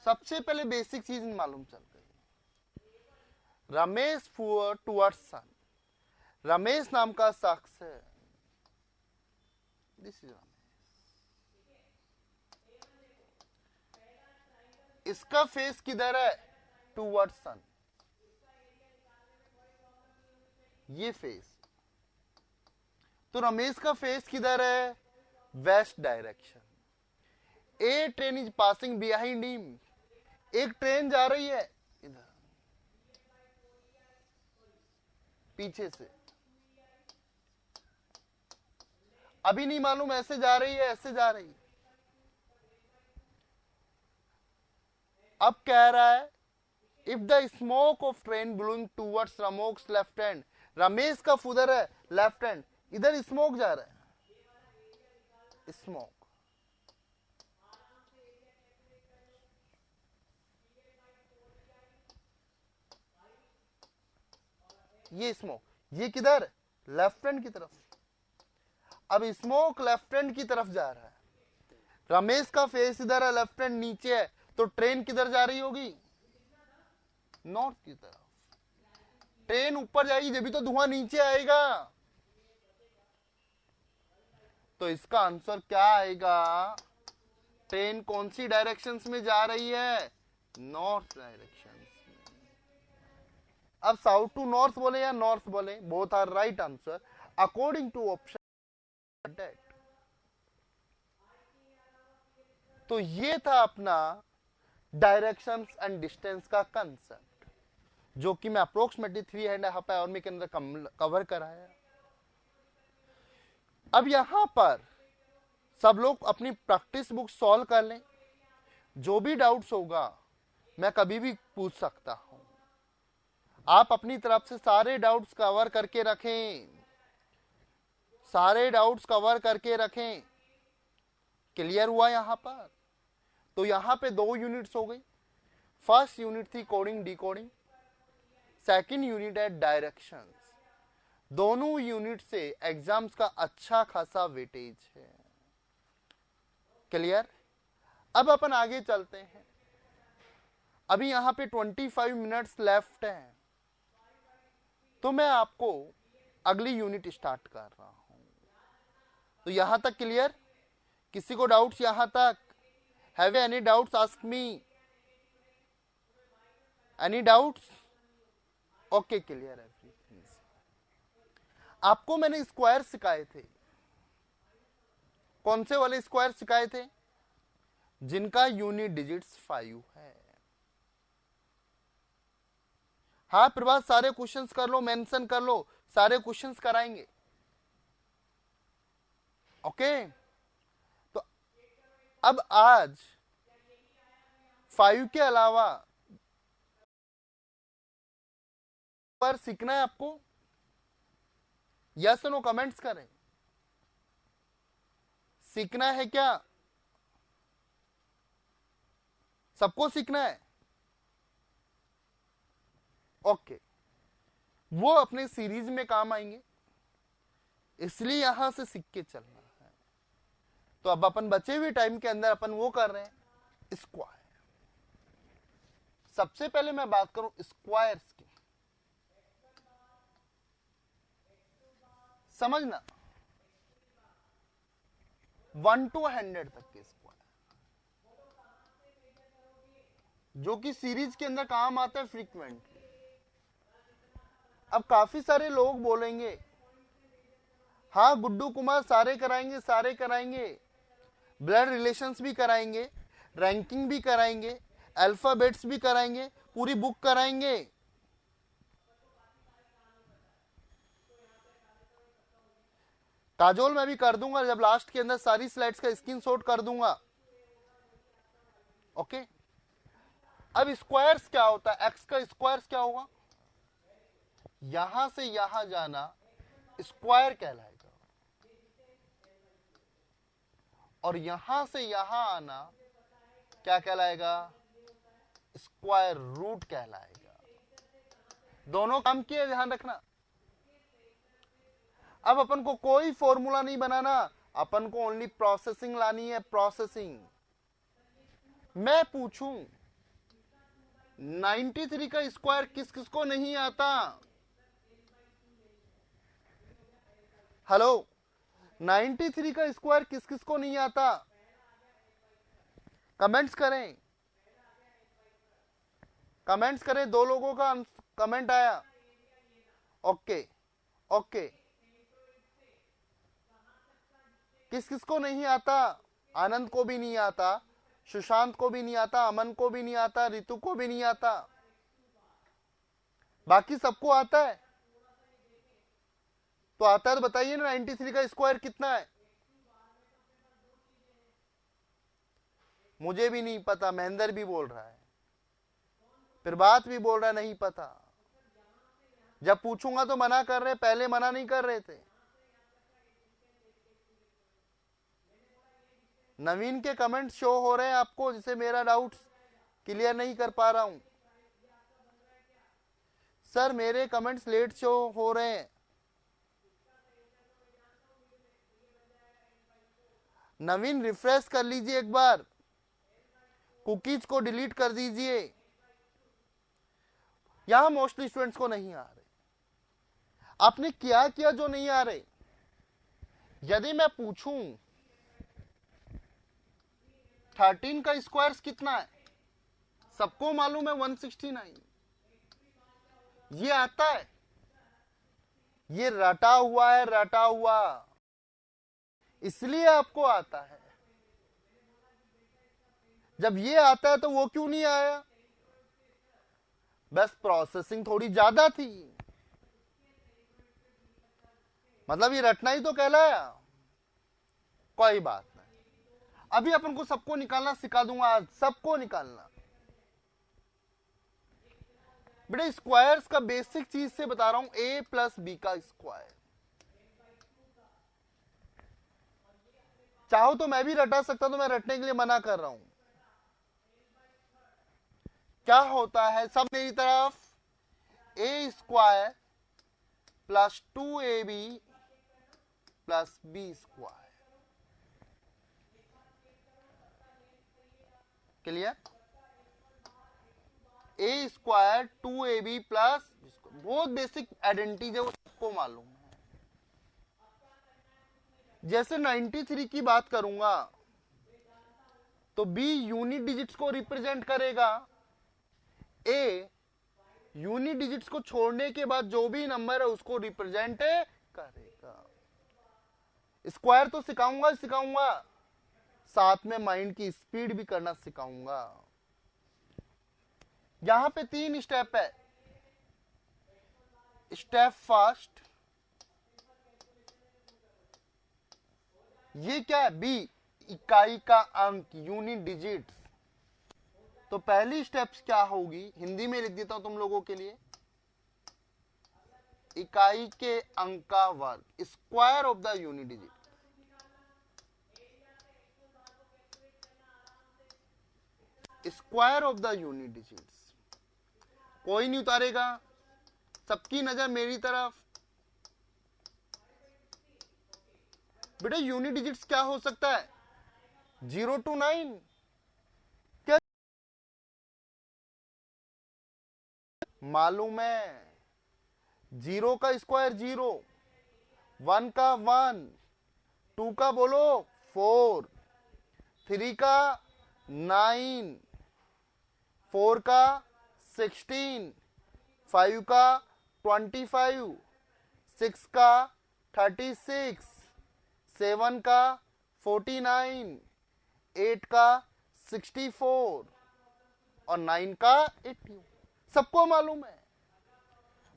सबसे पहले बेसिक चीज मालूम चल गई। रमेश फॉर टुवर्ड्स सन, रमेश नाम का शख्स है, दिस इज रमेश। इसका फेस किधर है? टुवर्ड्स सन। ये फेस, तो रमेश का फेस किधर है? West direction. A train is passing behind him, एक ट्रेन जा रही है इधर पीछे से। अभी नहीं मालूम ऐसे जा रही है ऐसे जा रही है। अब कह रहा है if the smoke of train blowing towards Ramesh left hand, Ramesh का उधर है लेफ्ट हैंड, इधर स्मोक जा रहा है, स्मोक। ये स्मोक, ये किधर? लेफ्ट हैंड की तरफ। अब स्मोक लेफ्ट हैंड की तरफ जा रहा है, रमेश का फेस इधर है, लेफ्ट हैंड नीचे है, तो ट्रेन किधर जा रही होगी? नॉर्थ की तरफ। ट्रेन ऊपर जाएगी जब भी तो धुआं नीचे आएगा, तो इसका आंसर क्या आएगा? ट्रेन कौन सी डायरेक्शंस में जा रही है? नॉर्थ डायरेक्शन में। अब साउथ टू नॉर्थ बोले या नॉर्थ बोले, both are right answer according to option date. तो ये था अपना डायरेक्शंस एंड डिस्टेंस का कंसेप्ट, जो कि मैं अप्रोक्सीमेटली 3.5 आवर में के अंदर कवर कराया। अब यहां पर सब लोग अपनी प्रैक्टिस बुक सॉल्व कर लें, जो भी डाउट्स होगा मैं कभी भी पूछ सकता हूं। आप अपनी तरफ से सारे डाउट्स कवर करके रखें, सारे डाउट्स कवर करके रखें। क्लियर हुआ यहां पर? तो यहां पे 2 यूनिट्स हो गई। फर्स्ट यूनिट थी कोडिंग डिकोडिंग, सेकंड यूनिट है डायरेक्शंस। दोनों यूनिट से एग्जाम्स का अच्छा खासा वेटेज है। क्लियर? अब अपन आगे चलते हैं। अभी यहां पे 25 मिनट्स लेफ्ट है, तो मैं आपको अगली यूनिट स्टार्ट कर रहा हूं। तो यहां तक क्लियर? किसी को डाउट्स यहां तक? Have any doubts? Ask me. Any doubts? Okay, clear everything. आपको मैंने स्क्वायर सिखाए थे। कौन से वाले स्क्वायर सिखाए थे? जिनका यूनिट डिजिट्स 5 है। हाँ प्रभात, सारे क्वेश्चंस कर लो, मेंशन कर लो, सारे क्वेश्चंस कराएंगे। ओके, तो अब आज 5 के अलावा पर सीखना है आपको। यस नो कमेंट्स करें। सीखना है क्या? सबको सीखना है? ओके, वो अपने सीरीज में काम आएंगे, इसलिए यहां से सीख के चलना है। तो अब अपन बचे हुए टाइम के अंदर अपन वो कर रहे हैं स्क्वायर। सबसे पहले मैं बात करूं स्क्वायर्स की, समझना 1 to 100 तक के स्क्वायर, जो कि सीरीज के अंदर काम आता है फ्रीक्वेंटली। अब काफी सारे लोग बोलेंगे हाँ गुड्डू कुमार सारे कराएंगे, सारे कराएंगे, ब्लड रिलेशंस भी कराएंगे, रैंकिंग भी कराएंगे, अल्फाबेट्स भी कराएंगे, पूरी बुक कराएंगे। काजोल मैं भी कर दूंगा, जब लास्ट के अंदर सारी स्लाइड्स का स्क्रीनशॉट कर दूंगा। ओके, अब स्क्वायर्स क्या होता है? एक्स का स्क्वायर्स क्या होगा? यहां से यहां जाना स्क्वायर कहलाएगा। और यहां से यहां आना क्या कहलाएगा? स्क्वायर रूट कहलाएगा। दोनों काम किए, ध्यान रखना। अब अपन को कोई फॉर्मूला नहीं बनाना, अपन को ओनली प्रोसेसिंग लानी है, प्रोसेसिंग। मैं पूछूं 93 का स्क्वायर किस किस को नहीं आता? हेलो, 93 का स्क्वायर किस किस को नहीं आता? कमेंट्स करें, कमेंट्स करें। 2 लोगों का कमेंट आया। ओके ओके, किस किस को नहीं आता? आनंद को भी नहीं आता, सुशांत को भी नहीं आता, अमन को भी नहीं आता, रितु को भी नहीं आता, बाकी सबको आता है। तो आता है तो बताइए ना, 93 का स्क्वायर कितना है? मुझे भी नहीं पता, महेंद्र भी बोल रहा है, फिर बात भी बोल रहा है नहीं पता। जब पूछूंगा तो मना कर रहे, पहले मना नहीं कर रहे थे। नवीन के कमेंट शो हो रहे हैं आपको, जिसे मेरा डाउट क्लियर नहीं कर पा रहा हूं। सर मेरे कमेंट्स लेट शो हो रहे हैं। नवीन रिफ्रेश कर लीजिए एक बार, कुकीज को डिलीट कर दीजिए। यहां मोस्टली स्टूडेंट्स को नहीं आ रहे। आपने क्या किया जो नहीं आ रहे? यदि मैं पूछूं 13 का स्क्वायर कितना है? सबको मालूम है 169। ये आता है, ये रटा हुआ है, रटा हुआ, इसलिए आपको आता है। जब ये आता है तो वो क्यों नहीं आया? बस प्रोसेसिंग थोड़ी ज्यादा थी, मतलब ये रटना ही तो कहलाया। कोई बात नहीं, अभी अपन को सबको निकालना सिखा दूंगा आज, सबको निकालना। बेटे स्क्वायर्स का बेसिक चीज से बता रहा हूं, a प्लस बी का स्क्वायर। चाहो तो मैं भी रटा सकता, तो मैं रटने के लिए मना कर रहा हूं। क्या होता है सब मेरी तरफ? a square plus 2ab plus B square. Clear? a square 2ab plus, बहुत बेसिक आइडेंटिटी है, वो सबको मालूम है। जैसे 93 की बात करूंगा तो b यूनिट डिजिट्स को रिप्रेजेंट करेगा, a यूनिट डिजिट्स को छोड़ने के बाद जो भी नंबर है उसको रिप्रेजेंट करेगा। स्क्वायर तो सिखाऊंगा, साथ में माइंड की स्पीड भी करना सिखाऊंगा। यहां पे 3 स्टेप है। स्टेप फर्स्ट, ये क्या है? बी इकाई का अंक, यूनिट डिजिट्स। तो पहली स्टेप्स क्या होगी, हिंदी में लिख देता हूं तुम लोगों के लिए। इकाई के अंक का वर्ग, square of the unit digit. Square of the unit digits. कोई नहीं उतारेगा, सबकी नजर मेरी तरफ। बेटा यूनिट डिजिट्स क्या हो सकता है? 0 to 9। क्या मालूम है? 0 का स्क्वायर 0, 1 का 1, 2 का बोलो 4, 3 का 9, 4 का 16, 5 का 25, 6 का 36, 7 का 49, 8 का 64 और 9 का 80। सबको मालूम है,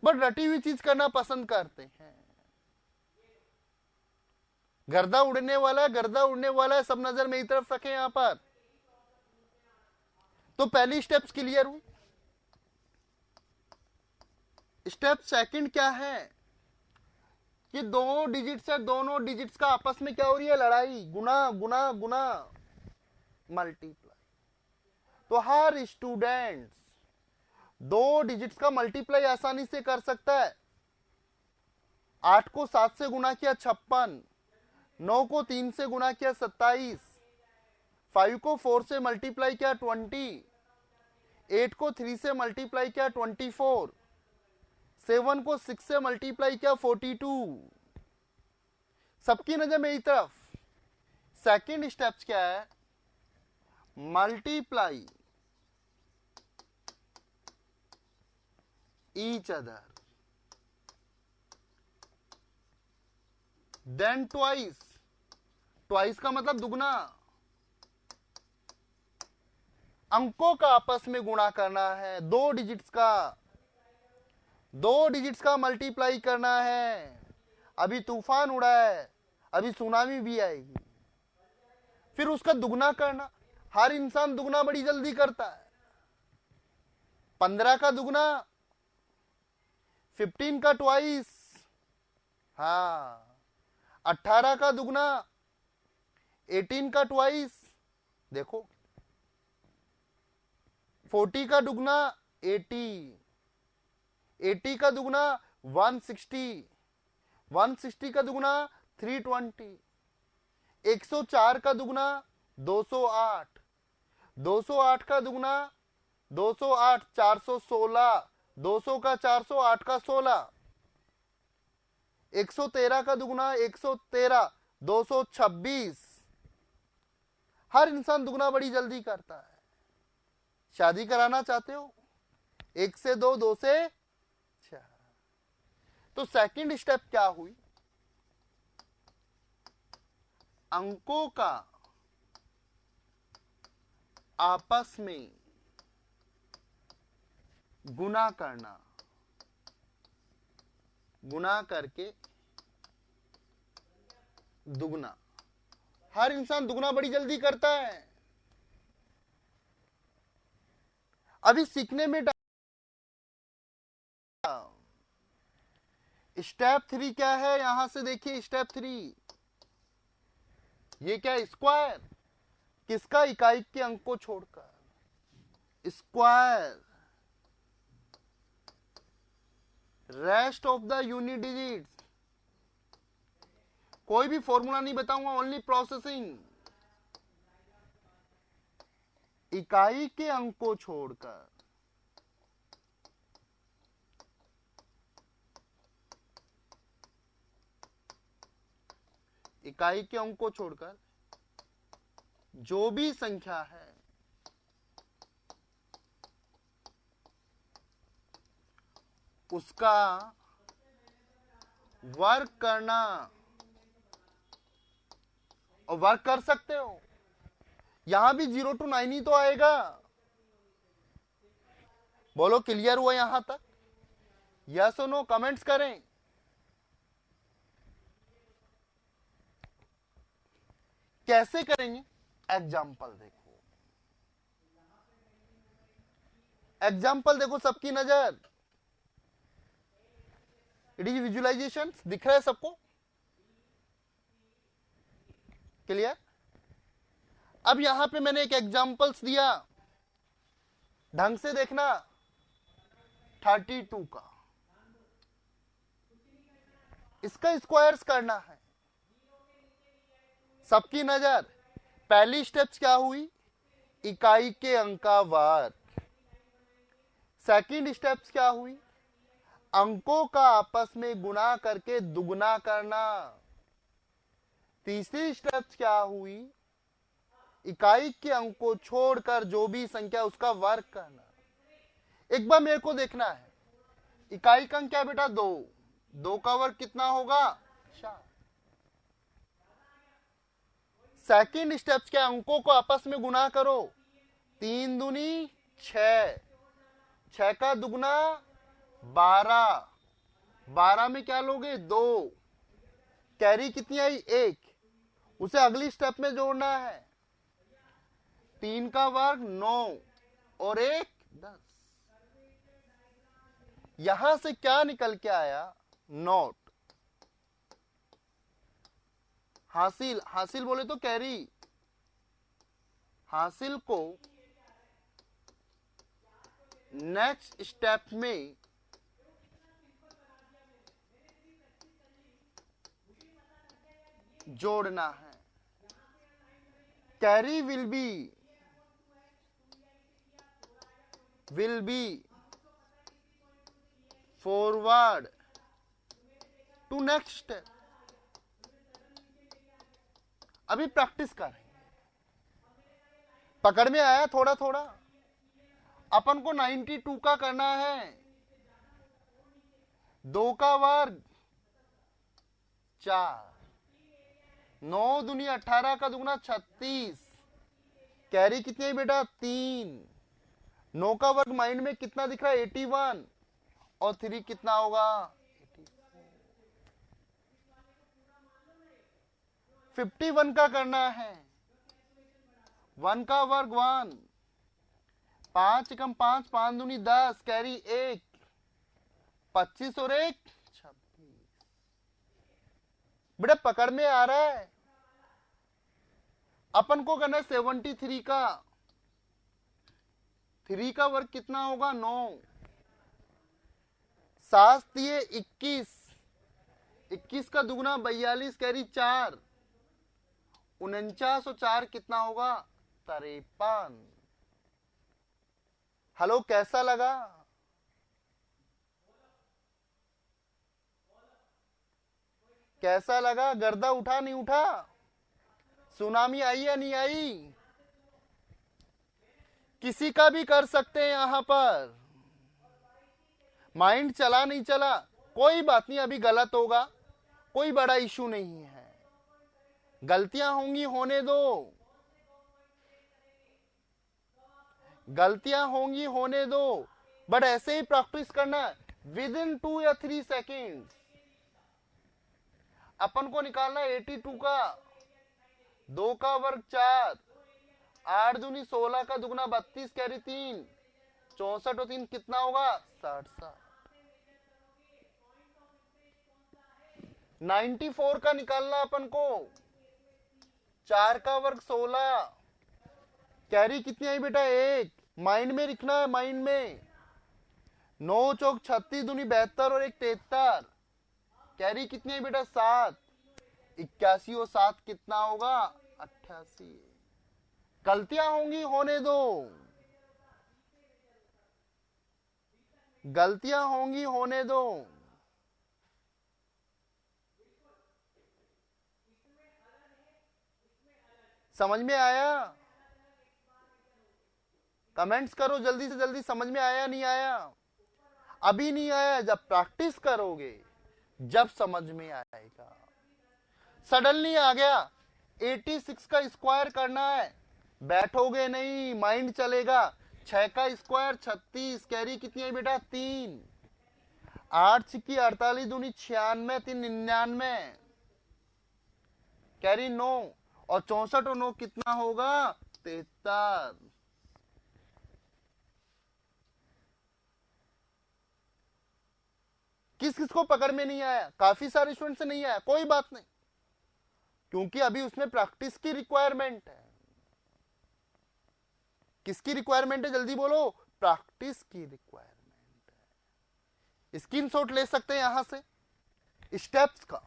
बट रटी हुई चीज करना पसंद करते हैं। गर्दा उड़ने वाला है, गर्दा उड़ने वाला है, सब नजर मेरी तरफ रखें यहां पर। तो पहली स्टेप्स क्लियर हुई। स्टेप सेकंड क्या है? कि दोनों डिजिट्स है, दोनों डिजिट्स का आपस में क्या हो रही है, लड़ाई, गुना गुना गुना मल्टीप्लाई। तो हर स्टूडेंट दो डिजिट्स का मल्टीप्लाई आसानी से कर सकता है। 8 को 7 से गुना किया 56, 9 को 3 से गुना किया 27, 5 को 4 से मल्टीप्लाई किया 20, 8 को 3 से मल्टीप्लाई किया 24, 7 को 6 से मल्टीप्लाई किया 42। सबकी नजर मेरी तरफ। सेकंड स्टेप्स क्या है, multiply each other, then twice. Twice का मतलब दुगना, अंकों का आपस में गुणा करना है, दो डिजिट्स का मल्टीप्लाई करना है। अभी तूफान उड़ा है, अभी सुनामी भी आएगी, फिर उसका दुगना करना। हर इंसान दुगना बड़ी जल्दी करता है। 15 का दुगना, 15 का ट्वाइस, हाँ। 18 का दुगना, 18 का ट्वाइस, देखो। 40 का दुगना 80, 80 का दुगना 160, 160 का दुगना 320, 104 का दुगना 208, 208 का दुगना 208, 416, 200 का 400, 8 का 16, 113 का दुगना 113, 226। हर इंसान दुगना बड़ी जल्दी करता है। शादी कराना चाहते हो, 1 से 2, 2 से 4। तो सेकंड स्टेप क्या हुई, अंकों का आपस में गुना करना, गुना करके दुगना। हर इंसान दुगना बड़ी जल्दी करता है। अभी सीखने में स्टेप 3 क्या है, यहां से देखिए स्टेप 3, ये क्या है, स्क्वायर। किसका, इकाई के अंक को छोड़कर, square rest of the unit digits. कोई भी फॉर्मूला नहीं बताऊंगा, ओनली प्रोसेसिंग। इकाई के अंक को छोड़कर, इकाई के अंक को छोड़कर जो भी संख्या है उसका वर्क करना। और वर्क कर सकते हो, यहां भी 0 to 9 ही तो आएगा। बोलो क्लियर हुआ यहां तक, यस और नो कमेंट्स करें। कैसे करेंगे, एग्जाम्पल देखो, एग्जाम्पल देखो, सबकी नजर। इट इज विजुअलाइजेशन, दिख रहा है सबको, क्लियर। अब यहां पे मैंने एक एग्जाम्पल्स दिया, ढंग से देखना। 32 का, इसका स्क्वायर्स करना है। सबकी नजर, पहली स्टेप्स क्या हुई, इकाई के अंक का वर्ग। सेकंड स्टेप्स क्या हुई, अंकों का आपस में गुणा करके दुगना करना। तीसरी स्टेप्स क्या हुई, इकाई के अंक को छोड़कर जो भी संख्या उसका वर्ग करना। एक बार मेरे को देखना है, इकाई का अंक क्या बेटा, 2, 2 का वर्ग कितना होगा, 4। सेकंड स्टेप्स क्या, अंकों को आपस में गुणा करो, 3 दूनी 6, 6 का दुगना 12, 12 में क्या लोगे, 2, कैरी कितनी आई, 1, उसे अगली स्टेप में जोड़ना है। 3 का वर्ग 9 और 1 10। यहां से क्या निकल के आया, नोट। हासिल, हासिल बोले तो कैरी, हासिल को नेक्स्ट स्टेप में जोड़ना है। Carry will be forward to next step. अभी प्रैक्टिस कर रहे हैं, पकड़ में आया थोड़ा थोड़ा। अपन को 92 का करना है, 2 का वर्ग 4, 9 दूनी 18 का दुगना 36, कैरी कितनी है बेटा 3, 9 का वर्ग माइंड में कितना दिख रहा है 81, और 3 कितना होगा 51 का करना है, 1 का वर्ग 1, 5 कम 5, 5 दूनी 10, कैरी 1, 25 और 1 26। बेटा पकड़ में आ रहा है। अपन को करना है 73 का, 3 का वर्ग कितना होगा 9, 7 दिए 21, 21 का दुगना 42, कैरी 4, 49 और 4 कितना होगा 53। हेलो कैसा लगा? कैसा लगा? गर्दा उठा नहीं उठा? सुनामी आई या नहीं आई? किसी का भी कर सकते हैं यहां पर। माइंड चला नहीं चला कोई बात नहीं, अभी गलत होगा, कोई बड़ा इशू नहीं है, गलतियां होंगी होने दो, गलतियां होंगी होने दो, बट ऐसे ही प्रैक्टिस करना विद इन 2 या 3 सेकेंड। अपन को निकालना 82 का, 2 का वर्ग 4, 8 दूनी 16 का दुगना 32, कैरी 3, 64 और 3 कितना होगा 67। 94 का निकालना अपन को, 4 का वर्ग 16, कैरी कितनी आई बेटा 1, माइंड में लिखना है माइंड में, 9 चौक 36 दूनी 72 और 1 73, कैरी कितनी है बेटा 7, 81 और 7 कितना होगा 88। गलतियां होंगी होने दो, गलतियां होंगी होने दो। समझ में आया? कमेंट्स करो जल्दी से जल्दी, समझ में आया नहीं आया? अभी नहीं आया, जब प्रैक्टिस करोगे जब समझ में आएगा। सडनली आ गया 86 का स्क्वायर करना है, बैठोगे नहीं, माइंड चलेगा। 6 का स्क्वायर 36, कैरी कितनी है बेटा 3, 8 की 48 दूनी 96, 3 99, कैरी 9 और 64 और 9 कितना होगा 73। किस किस को पकड़ में नहीं आया? काफी सारे स्टूडेंट से नहीं आया, कोई बात नहीं, क्योंकि अभी उसमें प्रैक्टिस की रिक्वायरमेंट है। किसकी रिक्वायरमेंट है जल्दी बोलो? प्रैक्टिस की रिक्वायरमेंट है। स्क्रीनशॉट ले सकते हैं यहां से स्टेप्स का,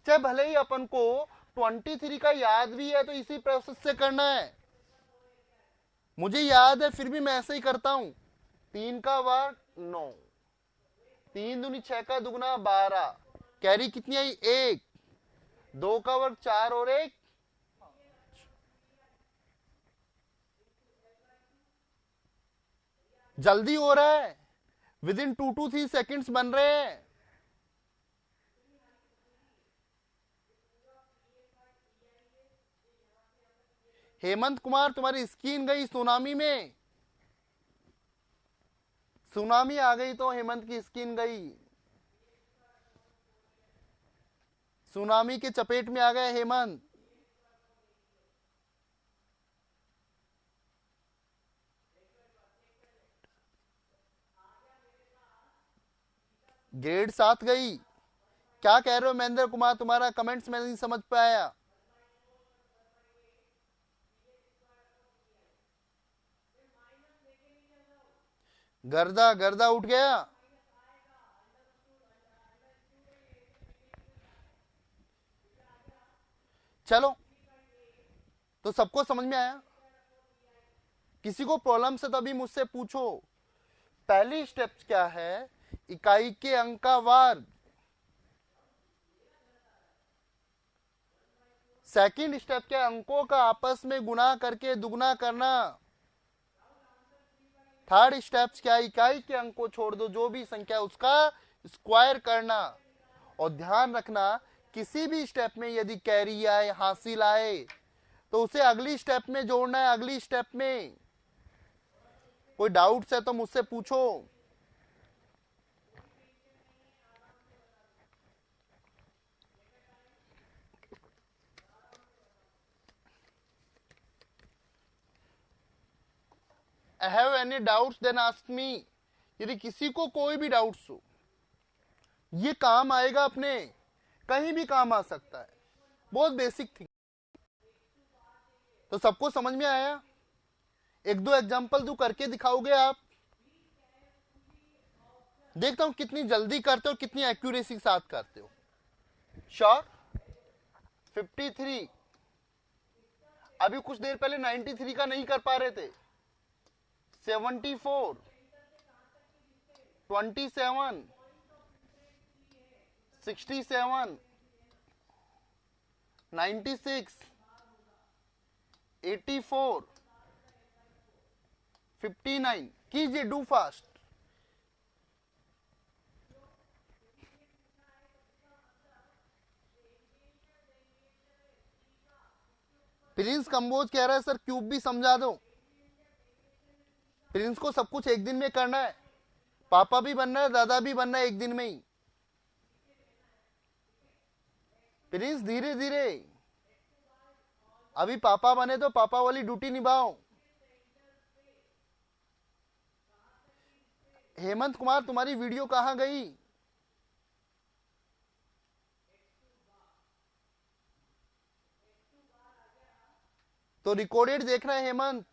चाहे भले ही अपन को 23 का याद भी है तो इसी प्रोसेस से करना है। मुझे याद है फिर भी मैं ऐसे ही करता हूं। 3 का वर्ग 9, 3 दूनी 6 का दुगना 12, कैरी कितनी आई 1, 2 का वर्ग 4 और 1, जल्दी हो रहा है, विद इन 2 to 3 सेकेंड्स बन रहे हैं। हेमंत कुमार तुम्हारी स्क्रीन गई सुनामी में, सुनामी आ गई तो हेमंत की स्क्रीन गई, सुनामी के चपेट में आ गए हेमंत। ग्रेड 7 गई, क्या कह रहे हो महेंद्र कुमार, तुम्हारा कमेंट्स में नहीं समझ पाया। गर्दा गर्दा उठ गया। चलो, तो सबको समझ में आया। किसी को प्रॉब्लम से तो अभी मुझसे पूछो। पहली स्टेप क्या है, इकाई के अंक का वर्ग। सेकंड स्टेप क्या, अंकों का आपस में गुणा करके दुगना करना। थर्ड स्टेप क्या, इकाई के अंक को छोड़ दो, जो भी संख्या उसका स्क्वायर करना। और ध्यान रखना, किसी भी स्टेप में यदि कैरी आए, हासिल आए, तो उसे अगली स्टेप में जोड़ना है, अगली स्टेप में। कोई डाउट्स है तो मुझसे पूछो। I have any doubts then ask me। यदि किसी को कोई भी डाउट्स हो, ये काम आएगा अपने, कहीं भी काम आ सकता है, बहुत बेसिक थिंग। तो सबको समझ में आया। एक दो एग्जांपल दो, करके दिखाओगे आप, देखता हूं कितनी जल्दी करते हो, कितनी एक्यूरेसी के साथ करते हो। श्योर। 53, अभी कुछ देर पहले 93 का नहीं कर पा रहे थे। 74, 27, 67, 96, 84, 59। कीजिए, डू फास्ट। प्रिंस कंबोज कह रहा है सर क्यूब भी समझा दो। प्रिंस को सब कुछ एक दिन में करना है, पापा भी बनना है, दादा भी बनना है एक दिन में ही। प्रिंस धीरे धीरे, अभी पापा बने तो पापा वाली ड्यूटी निभाओ। हेमंत कुमार, तुम्हारी वीडियो कहां गई? तो रिकॉर्डेड देख रहे हैं हेमंत।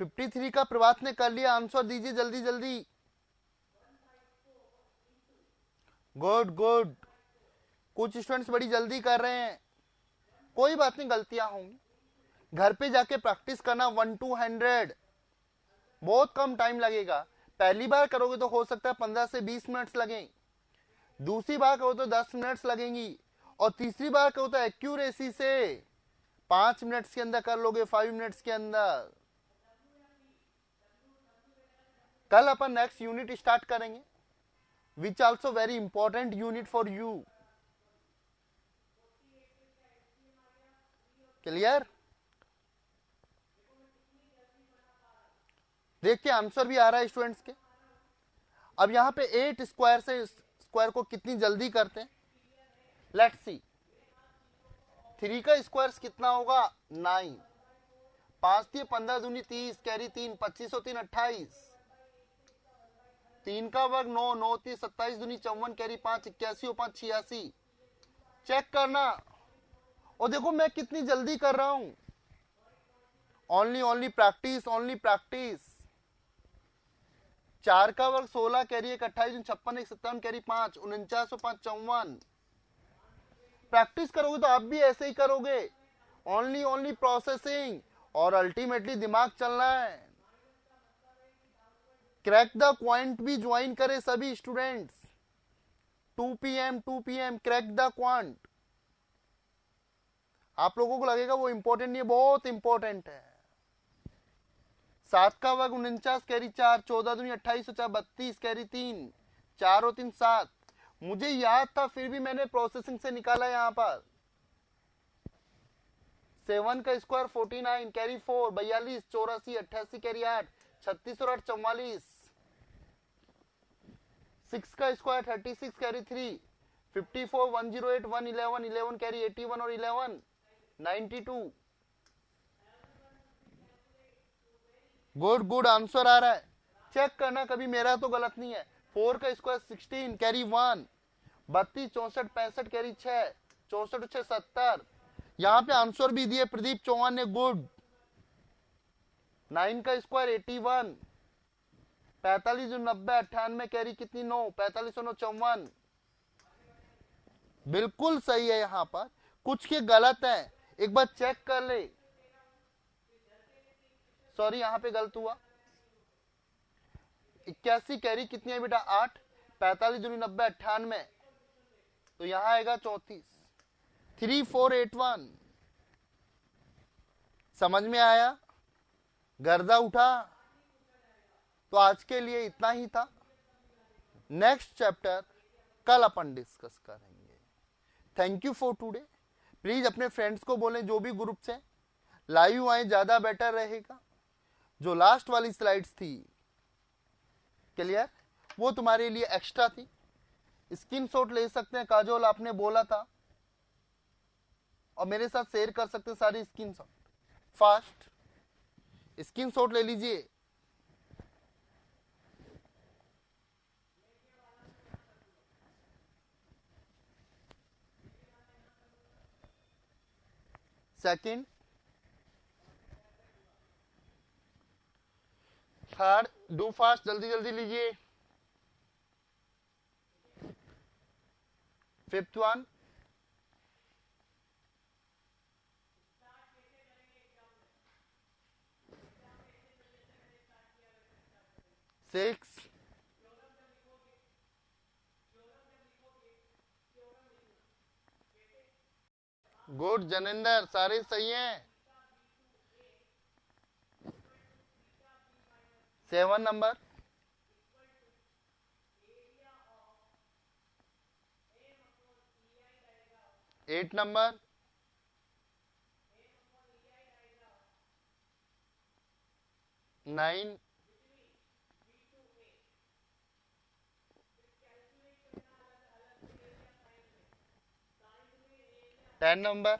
फिफ्टी थ्री का प्रभात ने कर लिया, आंसर दीजिए जल्दी जल्दी। गुड गुड, कुछ स्टूडेंट्स बड़ी जल्दी कर रहे हैं, कोई बात नहीं, गलतियां होंगी। घर पे जाके प्रैक्टिस करना 1 to 100, बहुत कम टाइम लगेगा। पहली बार करोगे तो हो सकता है 15 से 20 मिनट्स लगें, दूसरी बार करो तो 10 मिनट्स लगेंगी, और तीसरी बार करो तो एक्यूरेसी से 5 मिनट्स के अंदर कर लोगे, 5 मिनट्स के अंदर। कल अपन नेक्स्ट यूनिट स्टार्ट करेंगे, which also very important unit for you. Clear? देखिए आंसर भी आ रहा है स्टूडेंट्स के। अब यहां पे 8 स्क्वायर से स्क्वायर को कितनी जल्दी करते हैं, लेट्स सी। 3 का स्क्वायर कितना होगा, 9। 5 थी 15 दूनी 30, कैरी 3, 25 और 3 28। 3 का वर्ग 9, 9 थी 27 दूनी 54, कैरी 5, 81 और 5 86। चेक करना, और देखो मैं कितनी जल्दी कर रहा हूं। Only only practice, only practice. 4 का वर्ग 16, कैरी 1, 28, 56, 1, 57, कैरी 5, 49 और 5 54। प्रैक्टिस करोगे तो आप भी ऐसे ही करोगे, ओनली ओनली प्रोसेसिंग, और अल्टीमेटली दिमाग चलना है। क्रैक द क्वांट भी ज्वाइन करे सभी students. 2 PM crack the quant. आप लोगों को लगेगा वो इंपॉर्टेंट नहीं है, बहुत इंपॉर्टेंट है। 7 का वर्ग 49, कैरी 4, 14 दूनी 28 और 32, कैरी 3, 4 और 3 7। मुझे याद था फिर भी मैंने प्रोसेसिंग से निकाला यहां पर। 7 का स्क्वायर 49, कैरी 4, 42, 84, 88, कैरी 8, 36 और 8 44। 6 का स्क्वायर 36, कैरी 3, 54, 108, 111, 11, कैरी 81 और 11 92। गुड गुड, आंसर आ रहा है। चेक करना कभी, मेरा तो गलत नहीं है। 4 का स्क्वायर 16, कैरी 1, 32, 64, 65, कैरी 6, 64 6 70। यहाँ पे आंसर भी दिए प्रदीप चौहान ने, गुड। 9 का स्क्वायर 81, 45 90 98, कैरी कितनी 9, 45 9 54। बिल्कुल सही है। यहाँ पर कुछ के गलत है, एक बार चेक कर ले। सॉरी यहाँ पे गलत हुआ। 81 कैरी कितनी है बेटा 8, 45 दूनी 90 98, तो यहां आएगा 34। 3481 समझ में आया, गर्दा उठा। तो आज के लिए इतना ही था। नेक्स्ट चैप्टर कल अपन डिस्कस करेंगे। Thank you for today. Please अपने फ्रेंड्स को बोलें जो भी ग्रुप से लाइव आए, ज्यादा बेटर रहेगा। जो लास्ट वाली स्लाइड्स थी क्लियर, वो तुम्हारे लिए एक्स्ट्रा थी। स्क्रीनशॉट ले सकते हैं, काजोल आपने बोला था, और मेरे साथ शेयर कर सकते हैं सारी स्क्रीनशॉट। फास्ट स्क्रीनशॉट ले लीजिए। सेकंड, थर्ड, डू फास्ट, जल्दी जल्दी लीजिए। Fifth one, six, good Janendra, सारे सही हैं। 7 नंबर, 8 नंबर, 9, 10 नंबर,